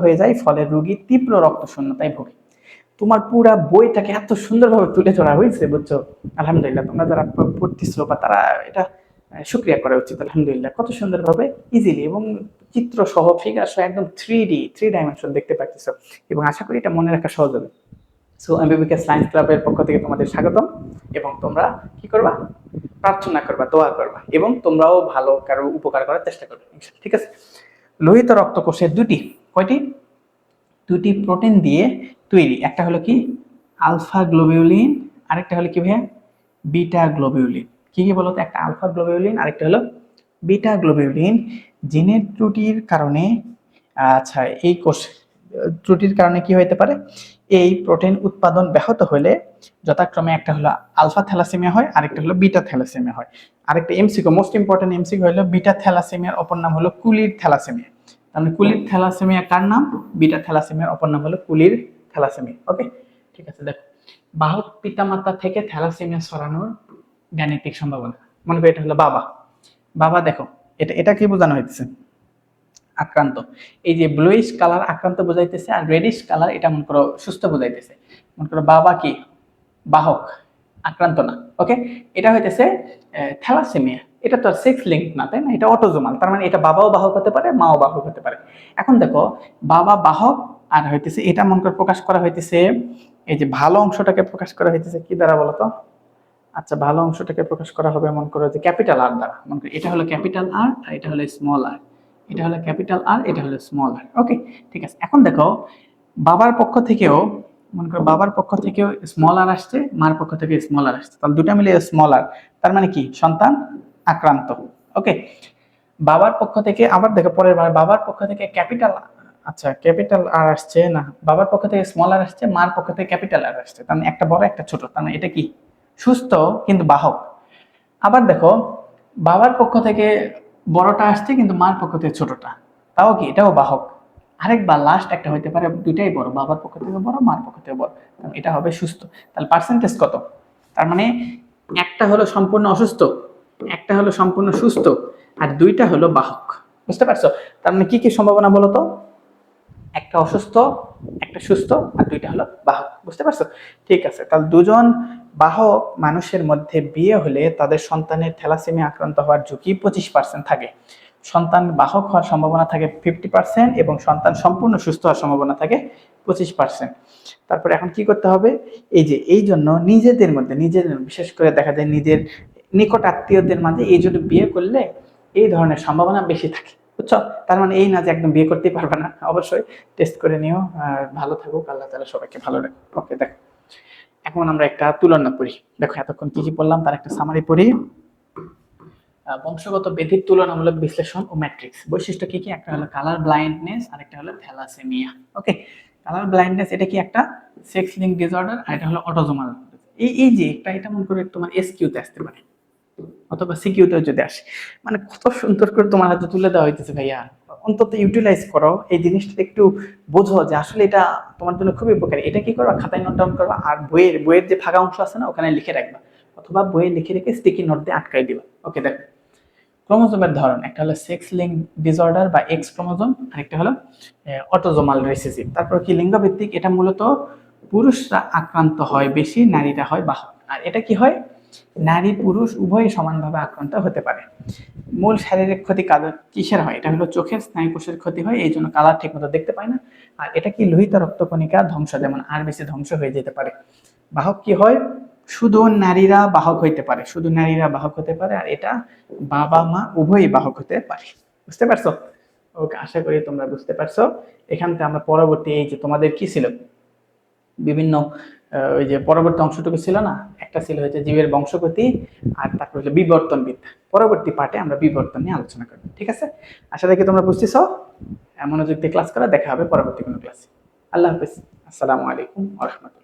হয়ে যায়, ফলে রোগী তীব্র রক্তশূন্যতায় ভোগে। তোমার পুরা বইটাকে এত সুন্দরভাবে তুলে ধরা হয়েছে, বুঝছো? আলহামদুলিল্লাহ, তোমরা যারা পড়তেছো বা তারা এটা শুক্রিয়া করা উচিত। আলহামদুলিল্লাহ, কত সুন্দরভাবে ইজিলি এবং চিত্র সহ, ফিগার সহ, একদম 3 ডাইমেনশন দেখতে পাচ্ছ, এবং আশা করি এটা মনে রাখা সহজ হবে। সো এমবিবিকে সায়েন্স ক্লাবের পক্ষ থেকে তোমাদের স্বাগতম, এবং তোমরা কি করবা? প্রার্থনা করবা, দোয়া করবা, এবং তোমরাও ভালো কারো উপকার করার চেষ্টা করবে, ঠিক আছে? লোহিত রক্তকোষের কয়টি? 2টি প্রোটিন দিয়ে তৈরি। একটা হলো কি? আলফা গ্লোবিউলিন, আরেকটা হলো কি ভাইয়া? Beta globulin. কি কি বলতো? একটা আলফা গ্লোবিউলিন, আরেকটা হলো বিটা গ্লোবিউলিন জিনের ত্রুটির কারণে, আচ্ছা এই কোষ ত্রুটির কারণে কি হতে পারে, এই প্রোটিন উৎপাদন ব্যাহত হলে যথাক্রমে একটা হলো আলফা থ্যালাসেমিয়া হয়, আরেকটা হলো বিটা থ্যালাসেমিয়া হয়। আরেকটা এমসিকিউ, মোস্ট ইম্পর্টেন্ট এমসিকিউ হলো বিটা থ্যালাসেমিয়ার অপর নাম হলো কুলির থ্যালাসেমিয়া। তাহলে কুলির থ্যালাসেমিয়া কার নাম? বিটা থ্যালাসেমিয়ার অপর নাম হলো কুলির থ্যালাসেমিয়া। ওকে, ঠিক আছে। দেখো, বাহক পিতামাতা থেকে থ্যালাসেমিয়া ছড়ানোর গাণিতিক সম্ভাবনা। মনে করি এটা হলো বাবা। বাবা দেখো, এটা কি বোঝানো হইতেছে? আক্রান্ত। এই যে ব্লুইশ কালার আক্রান্ত বোঝাইতেছে, আর রেডিশ কালার এটা মনে করো সুস্থ বোঝাইতেছে। মনে করো বাবা কি বাহক, আক্রান্ত না। ওকে, এটা হইতেছে থ্যালাসেমিয়া। এটা তো সেক্স লিঙ্ক না, তাই না? এটা অটোজোমাল, তার মানে এটা বাবাও বাহক হতে পারে, মাও বাহক হতে পারে। এখন দেখো, বাবা বাহক আর হইতেছে এটা মনে করো প্রকাশ করা হইতেছে, এই যে ভালো অংশটাকে প্রকাশ করা হইতেছে কি দ্বারা বলতো? আচ্ছা, ভালো অংশটাকে প্রকাশ করা হবে মনে করো যে ক্যাপিটাল আর দ্বারা। মনে করো এটা হলো ক্যাপিটাল আর, আর এটা হলো স্মল আর। এটা হলো ক্যাপিটাল আর, এটা হলো স্মল আর। ওকে, ঠিক আছে। এখন দেখো, বাবার পক্ষ থেকেও মনে করো বাবার পক্ষ থেকেও স্মল আর আসছে, মার পক্ষ থেকে স্মল আর আসছে, তাহলে দুটা মিলে স্মল আর। তার মানে কি? সন্তান আক্রান্ত। ওকে, বাবার পক্ষ থেকে আবার দেখো পরের বার বাবার পক্ষ থেকে ক্যাপিটাল, আচ্ছা ক্যাপিটাল আর আসছে না, বাবার পক্ষ থেকে স্মল আর আসছে, মার পক্ষ থেকে ক্যাপিটাল আর আসছে, তার মানে একটা বড় একটা ছোট, তার মানে এটা কি? সুস্থ কিন্তু বাহক। আবার দেখো, বাবার পক্ষ থেকে বড়টা আসছে কিন্তু মার পক্ষ থেকে ছোটটা, তাও কি? এটাও বাহক। আরেকবার লাস্ট একটা হইতে পারে দুইটাই বড়, বাবার পক্ষ থেকে বড়, মার পক্ষ থেকে বড়, এটা হবে সুস্থ। তাহলে পার্সেন্টেজ কত? তার মানে একটা হলো সম্পূর্ণ অসুস্থ, একটা হলো সম্পূর্ণ সুস্থ, আর দুইটা হলো বাহক। বুঝতে পারছো? তার মানে কি কি সম্ভাবনা বলো তো? একটা অসুস্থ, একটা সুস্থ, আর দুইটা হলো বাহক। বুঝতে পারছো? ঠিক আছে। তাহলে দুজন বাহক মানুষের মধ্যে বিয়ে হলে তাদের সন্তানের থ্যালাসেমিয়া আক্রান্ত হওয়ার ঝুঁকি 25% থাকে। সন্তান বাহক হওয়ার সম্ভাবনা থাকে 50% এবং সন্তান সম্পূর্ণ সুস্থ হওয়ার সম্ভাবনা থাকে 25%। তারপরে এখন কি করতে হবে? এই যে এই জন্য নিজেদের মধ্যে, নিজেদের বিশেষ করে দেখা যায় নিজের নিকট আত্মীয়দের মাঝে এই জন্য বিয়ে করলে এই ধরনের সম্ভাবনা বেশি থাকে। বুঝছো? তার মানে এই না যে একদম বিয়ে করতেই পারবে না, অবশ্যই টেস্ট করে নিও। আর ভালো থাকুক, আল্লাহ তাআলা সবাইকে ভালো রাখুক। ওকে, দেখো এখন আমরা একটা তুলনা পড়ি। দেখো এতক্ষণ কি কি বললাম তার একটা সামারি পড়ি। বংশগত ব্যাধির তুলনামূলক বিশ্লেষণ ও ম্যাট্রিক্স। বৈশিষ্ট্য কি কি? একটা হলো কালার ব্লাইন্ডনেস, আর একটা হলো থ্যালাসেমিয়া। ওকে, কালার ব্লাইন্ডনেস এটা কি? একটা সেক্স লিঙ্ক ডিসঅর্ডার, আর এটা হলো অটোজোমাল। এই যে এটা মনে করে তোমার এসকিউতে আসতে পারে অথবা সিকিউতেও যদি আসে। মানে কত সুন্দর করে তোমার হাতে তুলে দেওয়া হইতেছে ভাইয়া, অন্তত ইউটিলাইজ করো এই জিনিসটা, একটু বোঝো যে আসলে এটা তোমার জন্য খুবই উপকারী। এটা কি করবা? খাতায় নোট ডাউন করবা, আর বইয়ের যে ফাঁকা অংশ আছে না ওখানে লিখে রাখবা, অথবা বইয়ে লিখে রেখে স্টিকি নোট দিয়ে আটকাই দিবা। ওকে, দেখো ক্রোমোজোমের ধরন, একটা হলো সেক্স লিঙ্ক ডিসঅর্ডার বা এক্স ক্রোমোজোম, আর একটা হলো অটোজোমাল রিসেসিভ। তারপর কি লিঙ্গভিত্তিক, এটা মূলত পুরুষরা আক্রান্ত হয় বেশি, নারীরা হয় বাহক। আর এটা কি হয়? নারী পুরুষ উভয়ই সমানভাবে আক্রান্ত হতে পারে। মূল শারীরিক ক্ষতি কিসের হয়? এটা হলো চোখের স্নায়ুকোষের ক্ষতি হয়, এই জন্য কালার ঠিক মতো দেখতে পায় না। আর এটা কি? লোহিত রক্তকণিকা ধ্বংস, যেমন আর বেশি ধ্বংস হয়ে যেতে পারে। বাহক কি হয়? শুধু নারীরা বাহক হইতে পারে, শুধু নারীরা বাহক হতে পারে, আর এটা বাবা মা উভয়ই বাহক হতে পারে। বুঝতে পারছো? ওকে, আশা করি তোমরা বুঝতে পারছো। এখান থেকে আমরা পরবর্তী এই যে তোমাদের কি ছিল বিভিন্ন ওই যে পরবর্তী অংশটুকু ছিল না, একটা ছিল হচ্ছে জীবের বংশগতি, আর তারপর হলো বিবর্তনবিদ্যা। পরবর্তী পার্টে আমরা বিবর্তন নিয়ে আলোচনা করব। ঠিক আছে? আশা রাখি তোমরা বুঝতেছো। মনোযোগ দিয়ে ক্লাস করা, দেখা হবে পরবর্তী কোনো ক্লাসে। আল্লাহ হাফেজ। আসসালামু আলাইকুম ওয়া রাহমাতুল্লাহ।